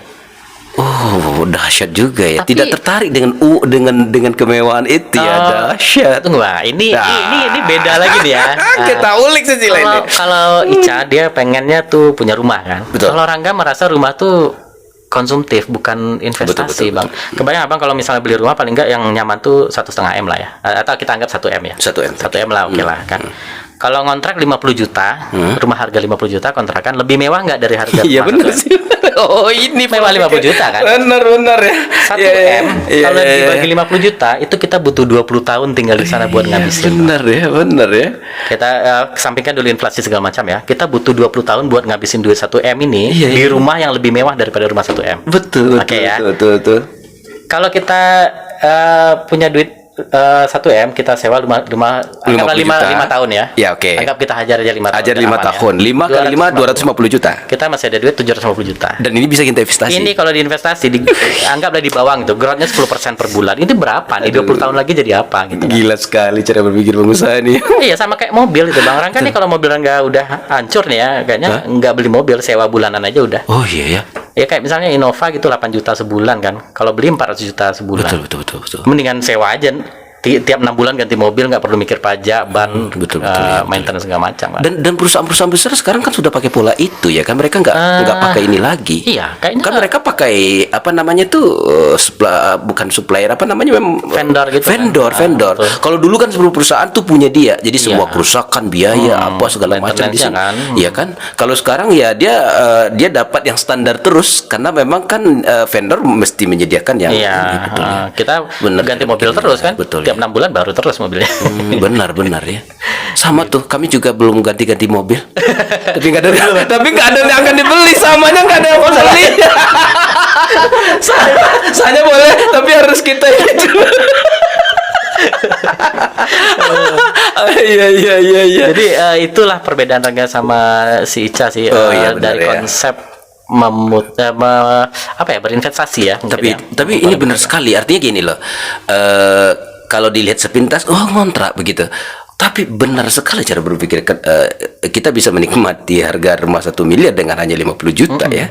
Oh, dahsyat juga ya. Tapi- Tidak tertarik dengan kemewahan itu ya. Dahsyat. Tunggu, Bang. Ini beda lagi nih ya. Kita ulik sisi lain. Kalau Ica dia pengennya tuh punya rumah kan. Betul. Kalau Rangga merasa rumah tuh konsumtif bukan investasi, Betul, Bang. Kebayang Abang kalau misalnya beli rumah paling enggak yang nyaman tuh 1,5 M lah ya. Atau kita anggap 1 M ya. 1 M. 1 M lah, oke lah kan. Kalau ngontrak 50 juta, rumah harga 50 juta kontrakan lebih mewah nggak dari harga Iya rumah benar 1 M? sih. Oh, ini Mewah 50 juta kan? Benar ya. 1 Iya, M iya, kalau iya, dibagi iya. 50 juta itu kita butuh 20 tahun tinggal di sana buat Iya, ngabisin. benar ya. Kita kesampingkan dulu inflasi segala macam ya. Kita butuh 20 tahun buat ngabisin duit 1 M ini Iya, di iya. rumah yang lebih mewah daripada rumah 1 M. Betul. Oke, ya. Betul. Kalau kita punya duit 1 M, kita sewa rumah anggaplah 50 juta. 5 tahun ya. Ya, oke. Anggap kita hajar aja 5 tahun. Ajar 5 aman ya. tahun. 5 kali 5 250 juta. Kita masih ada duit 750 juta. Dan ini bisa kita investasi. Ini kalau diinvestasi anggaplah di bawah gitu, growth-nya 10% per bulan. Ini berapa nih? 20 tahun lagi jadi apa gitu. Gila sekali cara berpikir pengusaha nih. Iya, sama kayak mobil itu Bang Rangga nih, kalau mobil Rangga udah hancur nih ya, kayaknya nggak beli mobil, sewa bulanan aja udah. Oh iya ya. Ya kayak misalnya Innova gitu 8 juta sebulan kan. Kalau beli 400 juta sebulan. Betul. Mendingan sewa aja. tiap 6 bulan ganti mobil, nggak perlu mikir pajak, ban, betul, ya, maintenance segala macam. Bang. Dan perusahaan-perusahaan besar sekarang kan sudah pakai pola itu ya kan, mereka nggak pakai ini lagi. Iya, kayaknya Kan mereka pakai apa namanya tuh bukan supplier, apa namanya, Vendor gitu kan. vendor. Betul. Kalau dulu kan seluruh perusahaan tuh punya dia, jadi semua Iya. kerusakan, biaya apa segala macam di maintenance-nya sini. kan. Iya kan? Kalau sekarang ya dia dapat yang standar terus, karena memang kan vendor mesti menyediakan yang Iya, ini, betul ya. kita Bener, ganti mobil betul, terus ya, kan, betul, tiap ya. 6 bulan baru terus mobilnya. Benar ya. Sama tuh, kami juga belum ganti-ganti mobil. tapi nggak ada yang akan dibeli, samanya nggak ada yang mau beli. Saya boleh, tapi harus kita itu. Iya. Jadi itulah perbedaan Rangga sama si Ica sih, Oh, iya, benar dari ya. konsep berinvestasi ya. mungkin ya. Tapi ini benar sekali. Artinya gini loh. Kalau dilihat sepintas, ngontrak begitu. Tapi benar sekali cara berpikir. Kita bisa menikmati harga rumah 1 miliar dengan hanya 50 juta ya.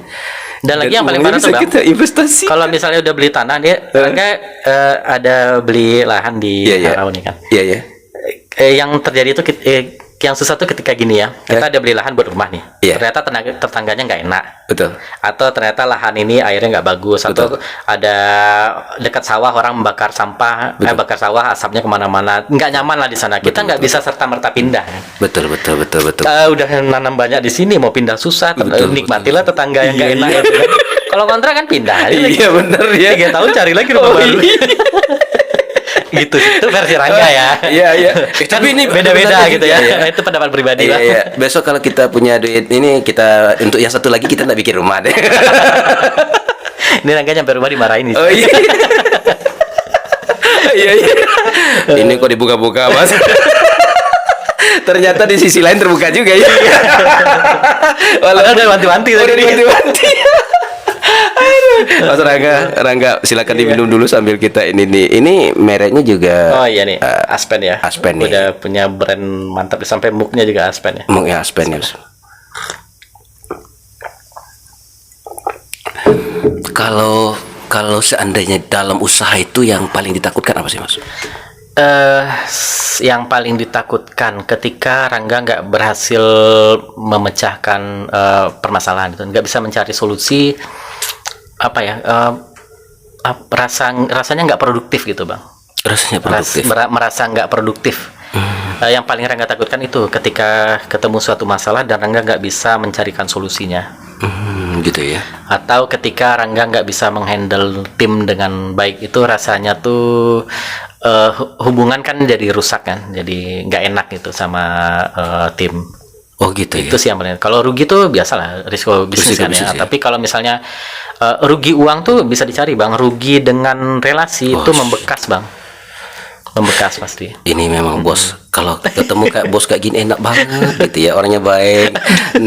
Dan lagi yang paling uangnya parah bisa tuh, Bang, kita investasi. kalau misalnya udah beli tanah, dia Rangga ada beli lahan di Harau nih kan. Iya. Yang terjadi itu yang susah tuh ketika gini ya, kita ada beli lahan buat rumah nih, Iya. ternyata tetangganya nggak enak, Betul. atau ternyata lahan ini airnya nggak bagus, atau ada dekat sawah orang membakar sampah, bakar sawah, asapnya kemana-mana, nggak nyaman lah di sana. Kita nggak bisa serta merta pindah. Betul. Udah nanam banyak di sini, mau pindah susah. Betul, Nikmatilah tetangga yang nggak Iya, enak iya. itu kan. Kalau kontrak kan pindah aja. Iya benar ya. 3 tahun cari lagi rumah baru. iya. Gitu, itu versi Rangga ya. Iya. Kan Tapi ini beda-beda benar gitu ya. juga ya. Itu pendapat pribadi lah. Iya. Besok kalau kita punya duit ini, kita untuk yang satu lagi kita nggak bikin rumah deh. Ini Rangga nyampe rumah dimarahin nih. Oh iya. Iya. Ini kok dibuka-buka, Mas. Ternyata di sisi lain terbuka juga ya. Padahal udah wanti-wanti Oh, tadi. udah diwanti-wanti. Mas Rangga, silakan diminum dulu sambil kita ini nih. Ini mereknya juga. Oh iya nih, Aspen ya. Aspen nih. Udah punya brand mantap, sampai muknya juga Aspen ya. Ya, Aspen ya. Kalau seandainya dalam usaha itu yang paling ditakutkan apa sih, Mas? Yang paling ditakutkan ketika Rangga nggak berhasil memecahkan permasalahan itu, nggak bisa mencari solusi, apa ya? Rasanya nggak produktif gitu, Bang. Rasanya produktif. Merasa nggak produktif. Yang paling Rangga takutkan itu ketika ketemu suatu masalah dan Rangga nggak bisa mencarikan solusinya. Gitu ya. Atau ketika Rangga nggak bisa menghandle tim dengan baik, itu rasanya tuh hubungan kan jadi rusak kan, jadi nggak enak gitu sama tim. Oh gitu ya. Itu sih yang paling. Kalau rugi tuh biasalah, risiko bisnis Risiko kan bisnis, ya. ya. Tapi kalau misalnya rugi uang tuh bisa dicari, Bang. Rugi dengan relasi itu membekas, Bang. Membekas pasti. Ini memang bos. Kalau ketemu kayak bos kayak gini enak banget gitu ya. Orangnya baik,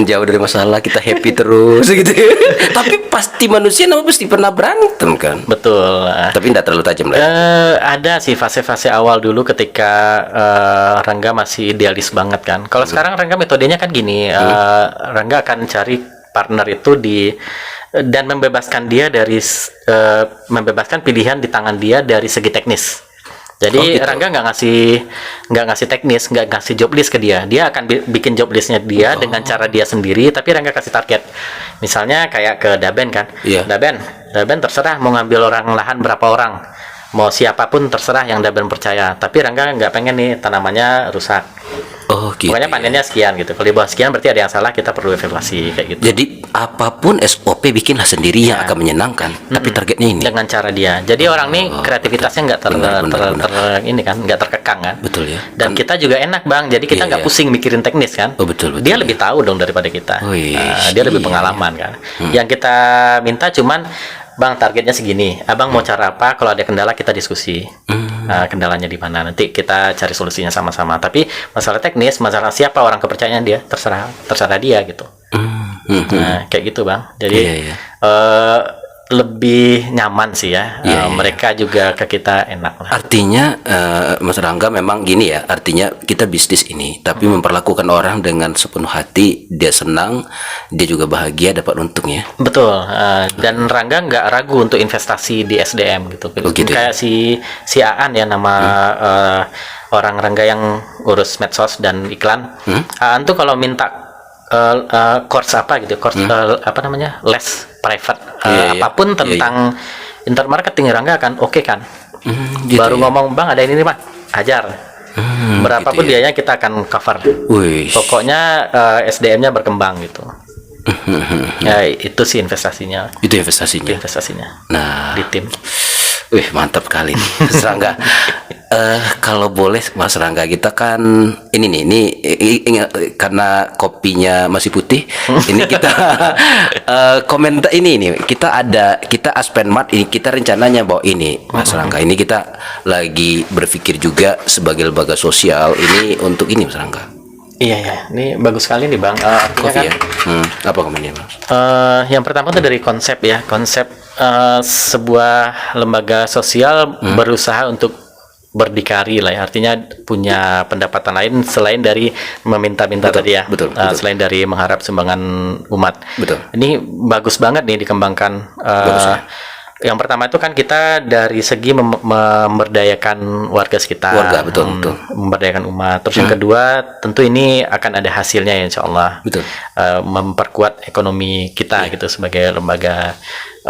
jauh dari masalah, kita happy terus gitu ya. Tapi pasti manusia pasti pernah berantem kan. Betul. Tapi tidak terlalu tajam lah. Ada sih fase-fase awal dulu ketika Rangga masih idealis banget kan. Kalau sekarang Rangga metodenya kan gini, Rangga akan cari partner itu dan membebaskan dia dari membebaskan pilihan di tangan dia dari segi teknis. Jadi gitu. Rangga nggak ngasih teknis, nggak ngasih job list ke dia. Dia akan bikin job listnya dia dengan cara dia sendiri. Tapi Rangga kasih target. Misalnya kayak ke Daben kan. Iya. Daben terserah mau ngambil orang lahan berapa orang. Mau siapapun terserah yang Daben percaya. Tapi Rangga nggak pengen nih tanamannya rusak. Oh gitu. Pokoknya panennya sekian gitu. Kalau di bawah sekian berarti ada yang salah, kita perlu evaluasi kayak gitu. Jadi apapun SOP bikinlah sendiri yang akan menyenangkan. Tapi targetnya ini. Dengan cara dia. Jadi orang nih kreativitasnya nggak ini kan, nggak terkekang kan. Betul ya. Dan kita juga enak, Bang. Jadi kita nggak pusing mikirin teknis kan. Oh, betul, Dia lebih tahu dong daripada kita. Oh, iya. Dia lebih pengalaman kan. Yang kita minta cuman, Bang, targetnya segini. Abang mau cara apa? Kalau ada kendala kita diskusi. Kendalanya di mana? Nanti kita cari solusinya sama-sama. Tapi masalah teknis, masalah siapa orang kepercayaan dia, terserah dia gitu. Nah, kayak gitu, Bang. Jadi Iya. lebih nyaman sih ya. Iya, iya. Mereka juga ke kita enak lah. Artinya Mas Rangga memang gini ya, artinya kita bisnis ini tapi memperlakukan orang dengan sepenuh hati, dia senang, dia juga bahagia, dapat untungnya. Betul. Dan Rangga nggak ragu untuk investasi di SDM gitu. Oh, gitu ya? Kayak si Aan ya, nama orang Rangga yang urus medsos dan iklan. Aan tuh kalau minta course apa gitu, course apa namanya, les private Iya, iya. apapun Iya, tentang internet marketing, Rangga kan oke kan. Gitu Baru ya? ngomong, bang ada ini nih pak, ajar. Berapapun gitu ya? biayanya kita akan cover. Wih. Pokoknya SDM-nya berkembang gitu. Ya itu sih investasinya. Itu investasinya. Investasinya Nah, di tim. wih mantap kali nih, Mas Rangga. Kalau boleh Mas Rangga, kita kan karena kopinya masih putih, ini kita komentar ini kita Aspenmart ini kita rencananya bawa ini Mas Rangga. Ini kita lagi berpikir juga sebagai lembaga sosial ini untuk ini Mas Rangga. Iya ya, ini bagus sekali nih bang. Artinya Kopi kan, ya. Apa komennya Bang? yang pertama itu dari konsep ya, konsep sebuah lembaga sosial berusaha untuk berdikari lah ya, artinya punya pendapatan lain selain dari meminta-minta tadi ya, betul. selain dari mengharap sumbangan umat. Betul. Ini bagus banget nih dikembangkan. Bagus ya. Yang pertama itu kan kita dari segi memberdayakan warga sekitar, Warga, betul. memberdayakan umat. Terus yang kedua tentu ini akan ada hasilnya ya insya Allah. Betul. Memperkuat ekonomi kita gitu sebagai lembaga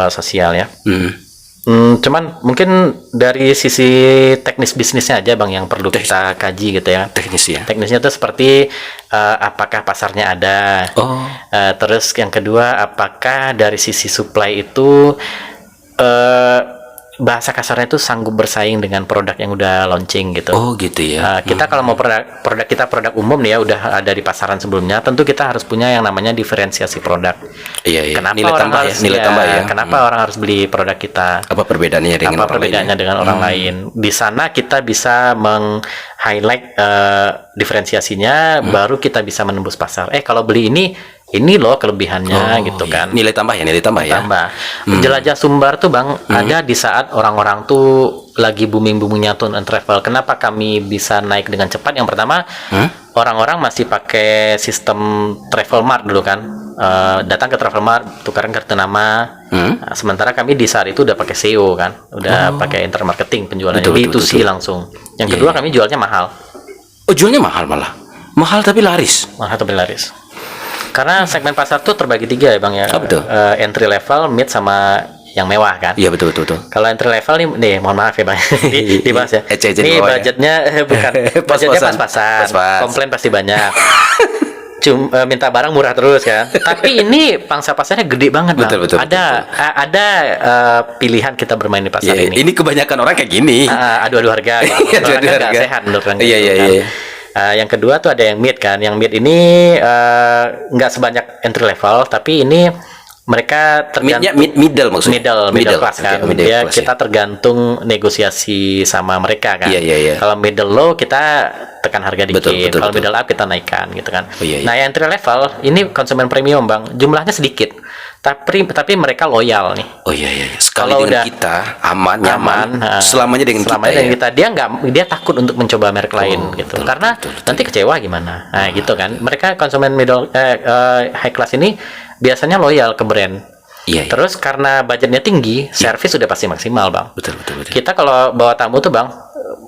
sosial ya. Hmm. Cuman mungkin dari sisi teknis bisnisnya aja bang yang perlu kita kaji gitu ya. Teknis ya. Teknisnya itu seperti apakah pasarnya ada. Oh. Terus yang kedua apakah dari sisi supply itu bahasa kasarnya itu sanggup bersaing dengan produk yang udah launching gitu. Oh gitu ya. Kita kalau mau produk kita produk umum nih ya udah ada di pasaran sebelumnya, tentu kita harus punya yang namanya diferensiasi produk. Iya iya. Kenapa Nilai orang tambah harus ya. Nilai tambah ya. Kenapa orang harus beli produk kita? Apa perbedaannya dengan Apa orang perbedaannya lain ya? dengan orang lain? Di sana kita bisa meng-highlight diferensiasinya, baru kita bisa menembus pasar. Kalau beli ini loh kelebihannya gitu iya. kan. Nilai tambah ya, nilai tambah ya. Tambah. Jelajah Sumbar tuh bang ada di saat orang-orang tuh lagi boomingnya tour and travel. Kenapa kami bisa naik dengan cepat? Yang pertama orang-orang masih pakai sistem Travel Mart dulu kan. Datang ke Travel Mart tukaran kartu nama. Nah, sementara kami di saat itu udah pakai SEO kan, udah pakai internet marketing penjualannya B2C langsung. Yang kedua kami jualnya mahal. Oh jualnya mahal malah. Mahal tapi laris. Mahal tapi laris. Karena segmen pasar tuh terbagi 3 ya bang ya. Betul. Entry level, mid sama yang mewah kan. Iya betul. Kalau entry level nih mohon maaf ya bang, dibahas ya. Ece-ece di Ini bawah ya. budgetnya bukan, budgetnya pas-pasan, komplain pasti banyak. Minta barang murah terus kan. Tapi ini pangsa pasarnya gede banget bang. Betul. Ada pilihan kita bermain di pasar Iya, ini. ini kebanyakan orang kayak gini. Adu-adu harga. Iya, Menurut adu-adu Rangga nggak harga. sehat menurut Rangga Iya, gitu iya, kan. iya. Yang kedua tuh ada yang mid kan. Yang mid ini nggak sebanyak entry level, tapi ini mereka Midnya tergantung middle maksudnya. middle class kan. Oke, middle Dia class, kita tergantung negosiasi sama mereka kan. Iya. Kalau middle low kita tekan harga dikit. Betul. Kalau middle up kita naikkan gitu kan. Oh, iya. Nah, yang entry level ini konsumen premium bang. Jumlahnya sedikit. Tapi mereka loyal nih. Oh iya. Sekali Kalau dengan udah kita aman, nyaman, selamanya dengan kita. Dia takut untuk mencoba merek lain gitu. betul, Karena betul. nanti kecewa gimana. Nah, gitu kan. Mereka konsumen high class ini biasanya loyal ke brand. Iya. Terus karena budgetnya tinggi, servis sudah pasti maksimal, Bang. Betul. Kita kalau bawa tamu tuh, Bang,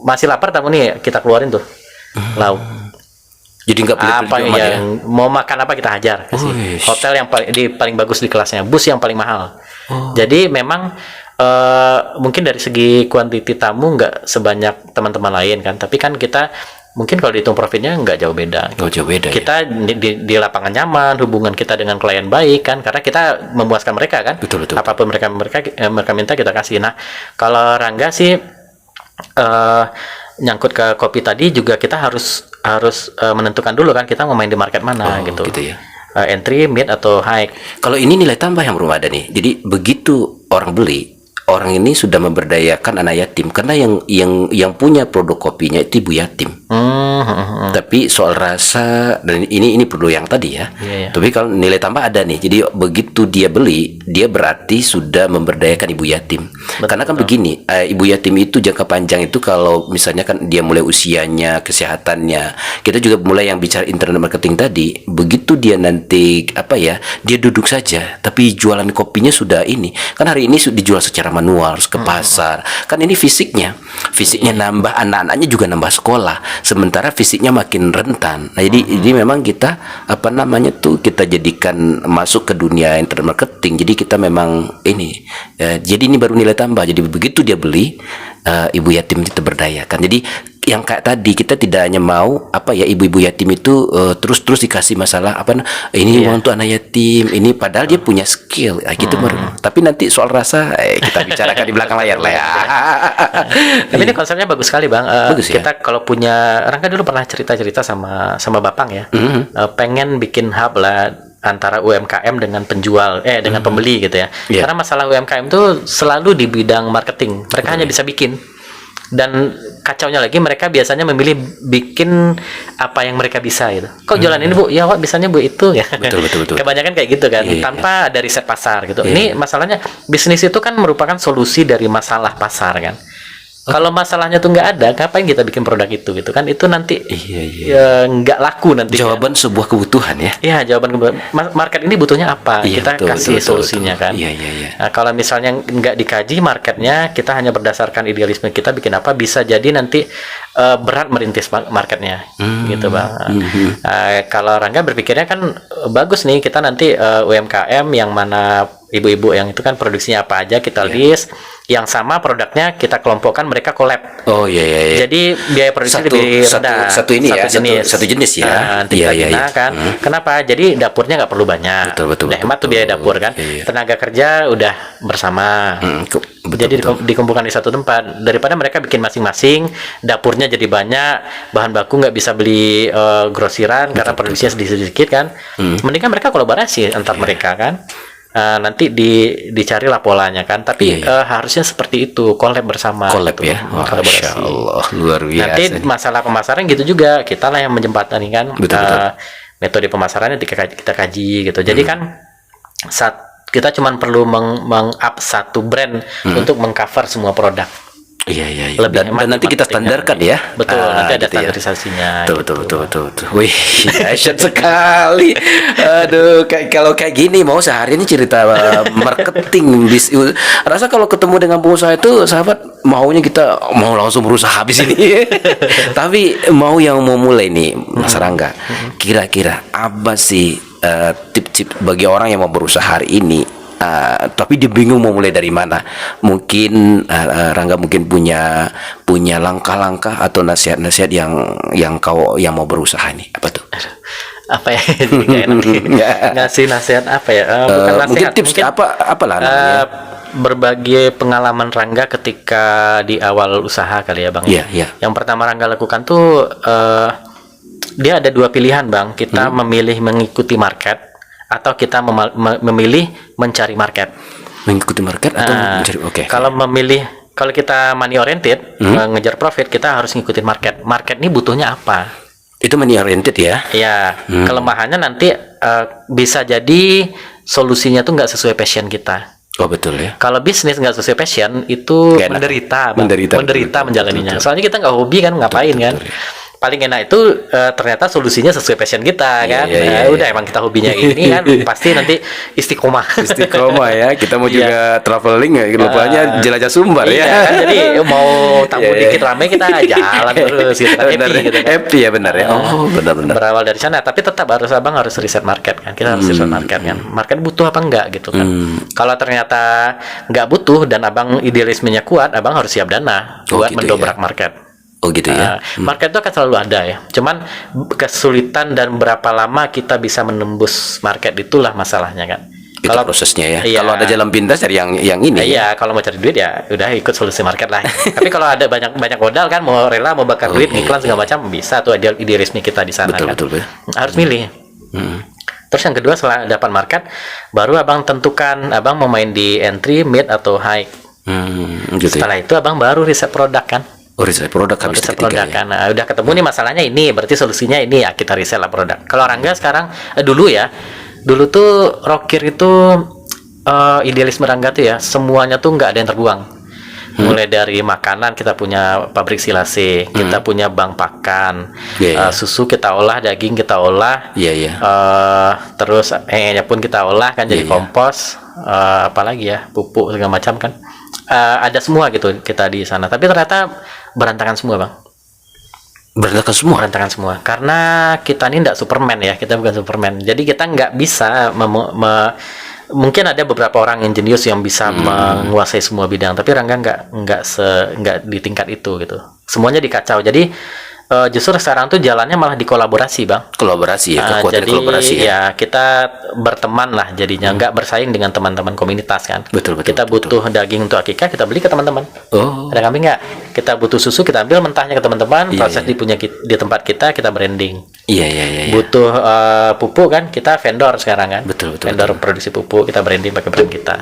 masih lapar tamu nih, kita keluarin tuh. Lauk. Jadi nggak Apa pelit-pelit amat ya. yang mau makan apa kita hajar kasih. Wih. Hotel yang paling bagus di kelasnya, bus yang paling mahal. Oh. Jadi memang mungkin dari segi kuantiti tamu nggak sebanyak teman-teman lain kan, tapi kan kita mungkin kalau dihitung profitnya nggak jauh beda. Oh, jauh beda. Kita di lapangan nyaman, hubungan kita dengan klien baik kan, karena kita memuaskan mereka kan. Betul. Apapun mereka minta kita kasih. Nah, kalau Rangga sih nyangkut ke kopi tadi juga kita harus menentukan dulu kan kita mau main di market mana gitu. Gitu ya. Entry, mid atau high. Kalau ini nilai tambah yang belum ada nih. Jadi begitu orang beli, orang sekarang ini sudah memberdayakan anak yatim, karena yang punya produk kopinya itu ibu yatim. Tapi soal rasa, dan ini perlu yang tadi ya. Iya. Tapi kalau nilai tambah ada nih. Jadi begitu dia beli, dia berarti sudah memberdayakan ibu yatim. Karena kan begini, ibu yatim itu jangka panjang itu kalau misalnya kan dia mulai usianya, kesehatannya. Kita juga mulai yang bicara internet marketing tadi. Begitu dia nanti dia duduk saja, tapi jualan kopinya sudah ini. Kan hari ini sudah dijual secara manual, harus ke pasar. Kan ini fisiknya nambah, anak-anaknya juga nambah sekolah. Sementara fisiknya makin rentan. Nah, jadi memang kita kita jadikan masuk ke dunia internet marketing. Jadi kita memang ini. Jadi ini baru nilai tambah. Jadi begitu dia beli, ibu yatim itu berdayakan. Jadi yang kayak tadi, kita tidak hanya mau ibu-ibu yatim itu terus dikasih masalah ini uang untuk anak yatim, ini padahal dia punya skill gitu baru. Tapi nanti soal rasa kita bicarakan di belakang layar lah ya. Tapi ini konsepnya bagus sekali Bang. Bagus, ya? Kita kalau punya, Rangga dulu pernah cerita sama Bapang ya, pengen bikin hub lah antara UMKM dengan penjual dengan pembeli gitu ya. Karena masalah UMKM itu selalu di bidang marketing. Mereka hanya bisa bikin. Dan kacaunya lagi, mereka biasanya memilih bikin apa yang mereka bisa gitu. Kok jualan ini Bu? Ya Wak, bisanya Bu itu ya. Betul. Kebanyakan kayak gitu kan, tanpa ada riset pasar gitu. Ini masalahnya, bisnis itu kan merupakan solusi dari masalah pasar kan. Kalau masalahnya tuh nggak ada, ngapain kita bikin produk itu gitu kan? Itu nanti nggak laku nanti. Jawaban sebuah kebutuhan ya. Iya, jawaban kebutuhan. Market ini butuhnya apa? Kita kasih solusinya kan. Iya. Nah, kalau misalnya nggak dikaji marketnya, kita hanya berdasarkan idealisme kita bikin apa, bisa jadi nanti berat merintis marketnya, gitu Bang. Kalau Rangga berpikirnya kan bagus nih, kita nanti UMKM yang mana ibu-ibu yang itu kan produksinya apa aja kita list, yang sama produknya kita kelompokkan, mereka collab. Oh iya. Jadi biaya produksi lebih rendah. Satu jenis ya. Iya. Kan. Kenapa? Jadi dapurnya nggak perlu banyak. Betul. Udah hemat tuh biaya dapur kan. Iya. Tenaga kerja udah bersama. Jadi dikumpulkan di satu tempat, daripada mereka bikin masing-masing, dapurnya jadi banyak, bahan baku nggak bisa beli grosiran karena produksinya sedikit kan. Mendingan mereka kolaborasi antar mereka kan. Nanti dicarilah polanya kan, tapi harusnya seperti itu, collab bersama. Collab gitu, ya, Masya Allah, luar biasa. Nanti masalah pemasaran gitu juga, kita lah yang menjembatani kan. Metode pemasarannya kita kaji gitu. Jadi kan kita cuma perlu meng-up satu brand untuk mengcover semua produk. Iya. Dan nanti kita standarkan ya. Betul, nanti ada gitu standarisasinya. Betul. Wih, dahsyat sekali. Aduh, kalau kayak gini mau sehari ini cerita marketing. Rasa kalau ketemu dengan pengusaha itu, sahabat, maunya kita mau langsung berusaha habis ini. Tapi mau yang mau mulai nih, Mas Rangga, kira-kira apa sih tip-tip bagi orang yang mau berusaha hari ini? Tapi dia bingung mau mulai dari mana. Mungkin Rangga mungkin punya langkah-langkah atau nasihat-nasihat yang mau berusaha nih. Apa tuh? Apa ya? Ngasih nasihat apa ya? Bukan nasihat, mungkin tips apalah namanya. Berbagi pengalaman Rangga ketika di awal usaha kali ya Bang. Iya. Yang pertama Rangga lakukan tuh dia ada dua pilihan Bang. Kita memilih mengikuti market, atau kita memilih mencari market. Mengikuti market atau mencari. Oke. Kalau kita money oriented, ngejar profit, kita harus ngikutin market. Market ini butuhnya apa? Itu money oriented ya? Iya. Kelemahannya nanti bisa jadi solusinya tuh nggak sesuai passion kita. Oh betul ya. Kalau bisnis nggak sesuai passion itu menderita menjalaninya. Betul. Soalnya kita nggak hobi kan, ngapain betul, kan? Paling enak itu ternyata solusinya sesuai passion kita kan. Udah emang kita hobinya ini kan, pasti nanti istiqomah ya. Kita mau juga traveling ya, lupanya jelajah Sumbar ya. Kan? Jadi mau tamu dikit rame, kita jalan terus gitu kan. Happy ya, benar ya. Oh benar. Berawal dari sana, tapi tetap abang harus riset market kan. Kita harus riset market kan. Market butuh apa enggak gitu kan. Kalau ternyata nggak butuh dan abang idealismenya kuat, abang harus siap dana buat gitu mendobrak market. Oh gitu ya. Market itu akan selalu ada ya. Cuman kesulitan dan berapa lama kita bisa menembus market, itulah masalahnya kan. Kalau prosesnya ya. Iya. Kalau ada jalan pintas cari yang ini. Iya, kalau mau cari duit ya udah ikut solusi market lah. Tapi kalau ada banyak modal kan, mau rela mau bakar duit, iklan segala macam, bisa tuh idealisme kita di sana kan. Betul. Harus milih. Terus yang kedua, setelah dapat market, baru abang tentukan abang mau main di entry, mid atau high. Gitu ya. Setelah itu abang baru riset produk kan. Oh, riset produk habis Riset itu ketiga produk ya. kan. Nah, udah ketemu nih masalahnya ini, berarti solusinya ini ya kita riset lah produk. Kalau Rangga sekarang dulu ya, dulu tuh Rockir itu idealisme Rangga tuh ya, semuanya tuh nggak ada yang terbuang. Mulai dari makanan kita punya pabrik silase, kita punya bank pakan, Iya, iya. susu kita olah, daging kita olah, Iya, iya. terus nya pun kita olah kan jadi Iya, iya. kompos, apalagi ya pupuk segala macam kan, ada semua gitu kita di sana. Tapi ternyata berantakan semua bang, Berantakan semua. berantakan semua karena kita ini tidak Superman ya, kita bukan Superman, jadi kita nggak bisa mungkin ada beberapa orang yang jenius yang bisa menguasai semua bidang, tapi Rangga nggak di tingkat itu gitu, semuanya dikacau. Jadi justru sekarang tuh jalannya malah dikolaborasi bang. Kolaborasi ya, kekuatan Jadi kolaborasi ya. ya kita berteman lah jadinya, nggak bersaing dengan teman-teman komunitas kan. Betul, betul, Kita betul. butuh daging untuk akikah, kita beli ke teman-teman. Oh, Ada kambing nggak? Kita butuh susu, kita ambil mentahnya ke teman-teman. Iya, Proses iya. di tempat kita branding. iya, iya, iya. Butuh pupuk kan, kita vendor sekarang kan. Betul, betul, Vendor produksi pupuk, kita branding pakai brand kita.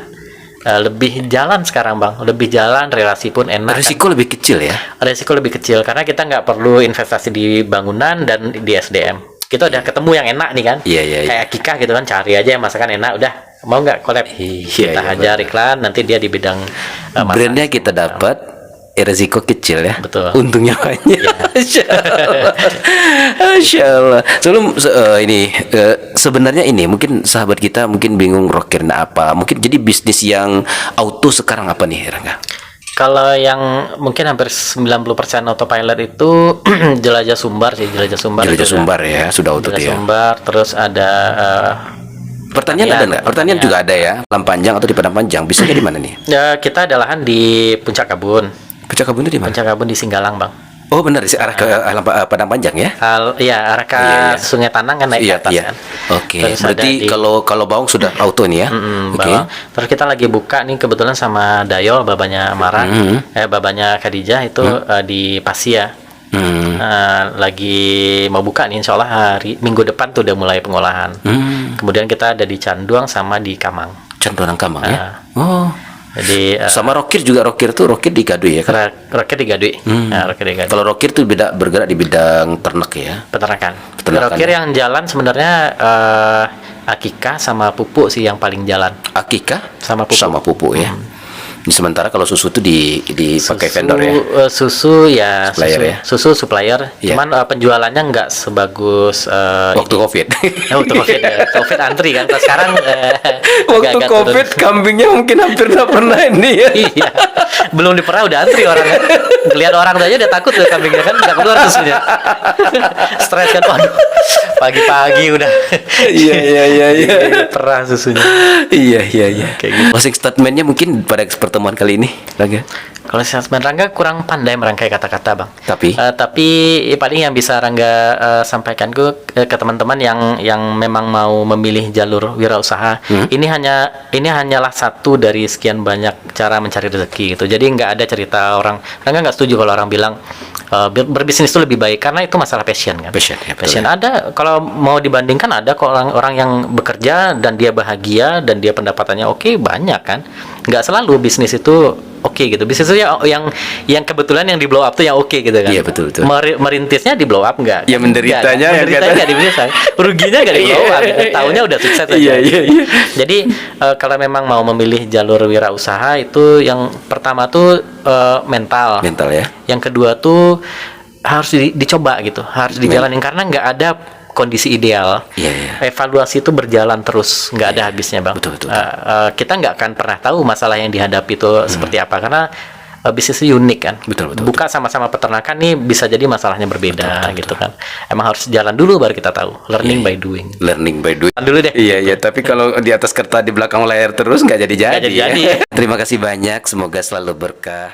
Lebih jalan sekarang bang, lebih jalan, relasi pun enak. Risiko lebih kecil ya. Resiko lebih kecil karena kita nggak perlu investasi di bangunan dan di SDM. Kita udah ketemu yang enak nih kan. Iya, iya, iya. Kayak Kika gitu kan, cari aja yang masakan enak, udah mau nggak collab. Iya, Kita iya, hajar iklan, nanti dia di bidang masak. Brandnya kita dapat, resiko kecil ya. Betul. Untungnya banyak. Masya Allah. Masya Allah. Sebelum sebenarnya ini mungkin sahabat kita mungkin bingung Rockirnya apa. Mungkin jadi bisnis yang auto sekarang apa nih Rangga? Kalau yang mungkin hampir 90% autopilot itu jelajah sumbar sih, jelajah sumbar. Jelajah itu sumbar ya, sudah auto Jelajah ya. sumbar, terus ada Pertanian ada nggak? Pertanian juga ada ya. Padang Panjang atau di Padang Panjang. Bisa di mana nih? ya kita ada lahan di Puncak Kabun. Puncak Kabun itu di mana? Puncak Kabun di Singgalang bang. Oh benar, di arah ke Padang Panjang ya. Iya, arah ke Iya, iya. Sungai Tanang kan naik ke Iya, atas iya. kan. Oke. Terus Berarti ada di- kalau bawang sudah auto nih ya. Oke. Bawang. Terus kita lagi buka nih kebetulan sama Dayol, babanya Amara, babanya Khadijah itu di Pasia. Hmm. Lagi mau buka nih, insya Allah minggu depan tuh udah mulai pengolahan. Kemudian kita ada di Canduang sama di Kamang. Canduang Kamang ya. Ah. Oh. Jadi Sama Rockir juga, Rockir di Gadui ya kan? Roket di Gadui. Roket di Gadui. Kalau Rockir tuh bergerak di bidang ternak ya. Peternakan. Peternakan, Roket ya. yang jalan sebenarnya akikah sama pupuk sih yang paling jalan. Akikah Sama pupuk. ya. Sementara kalau susu tuh dipakai vendor ya. Susu ya, Supplier ya. susu supplier. Iya. Cuman penjualannya nggak sebagus Waktu Covid. waktu COVID ya. COVID antri kan. Kalau sekarang Waktu agak-agak Covid turun. kambingnya mungkin hampir nggak pernah ini ya. Iya. Belum diperah udah antri orang kan. Lihat orang aja udah takut tuh kambingnya kan nggak keluar susunya. Stres kan, waduh. Pagi-pagi udah. Iya. Perah susunya. Iya. Kayak gitu. Closing statementnya mungkin pada pertemuan kali ini, Rangga. Kalau salesman Rangga kurang pandai merangkai kata-kata bang. Tapi Ya paling yang bisa Rangga sampaikan ke teman-teman yang memang mau memilih jalur wirausaha, ini hanyalah satu dari sekian banyak cara mencari rezeki gitu. Jadi nggak ada cerita orang, Rangga nggak setuju kalau orang bilang berbisnis itu lebih baik karena itu masalah passion kan. Passion, ya, betul, Passion ya. ada, kalau mau dibandingkan ada kok orang-orang yang bekerja dan dia bahagia dan dia pendapatannya oke, banyak kan. Nggak selalu bisnis itu oke gitu. Bisnis itu yang kebetulan yang di blow up tuh yang oke gitu kan. Iya, betul. Merintisnya di blow up enggak? Ya, menderitanya yang menderitanya nggak di bisnis, ruginya nggak di blow up. Gitu. Tahunya udah sukses aja. Iya. Jadi kalau memang mau memilih jalur wirausaha itu yang pertama tuh mental. Mental ya. Yang kedua tuh harus dicoba gitu, harus dijalanin karena nggak ada kondisi ideal. Iya. Evaluasi itu berjalan terus, nggak ada habisnya bang. Betul. Kita nggak akan pernah tahu masalah yang dihadapi itu seperti apa karena bisnis itu unik kan. Betul. Buka sama-sama peternakan nih bisa jadi masalahnya berbeda gitu kan. Emang harus jalan dulu baru kita tahu. Learning by doing. Learning by doing. Jalan dulu deh. Iya. Tapi kalau di atas kertas di belakang layar terus nggak jadi-jadi. Nggak jadi-jadi. Terima kasih banyak. Semoga selalu berkah.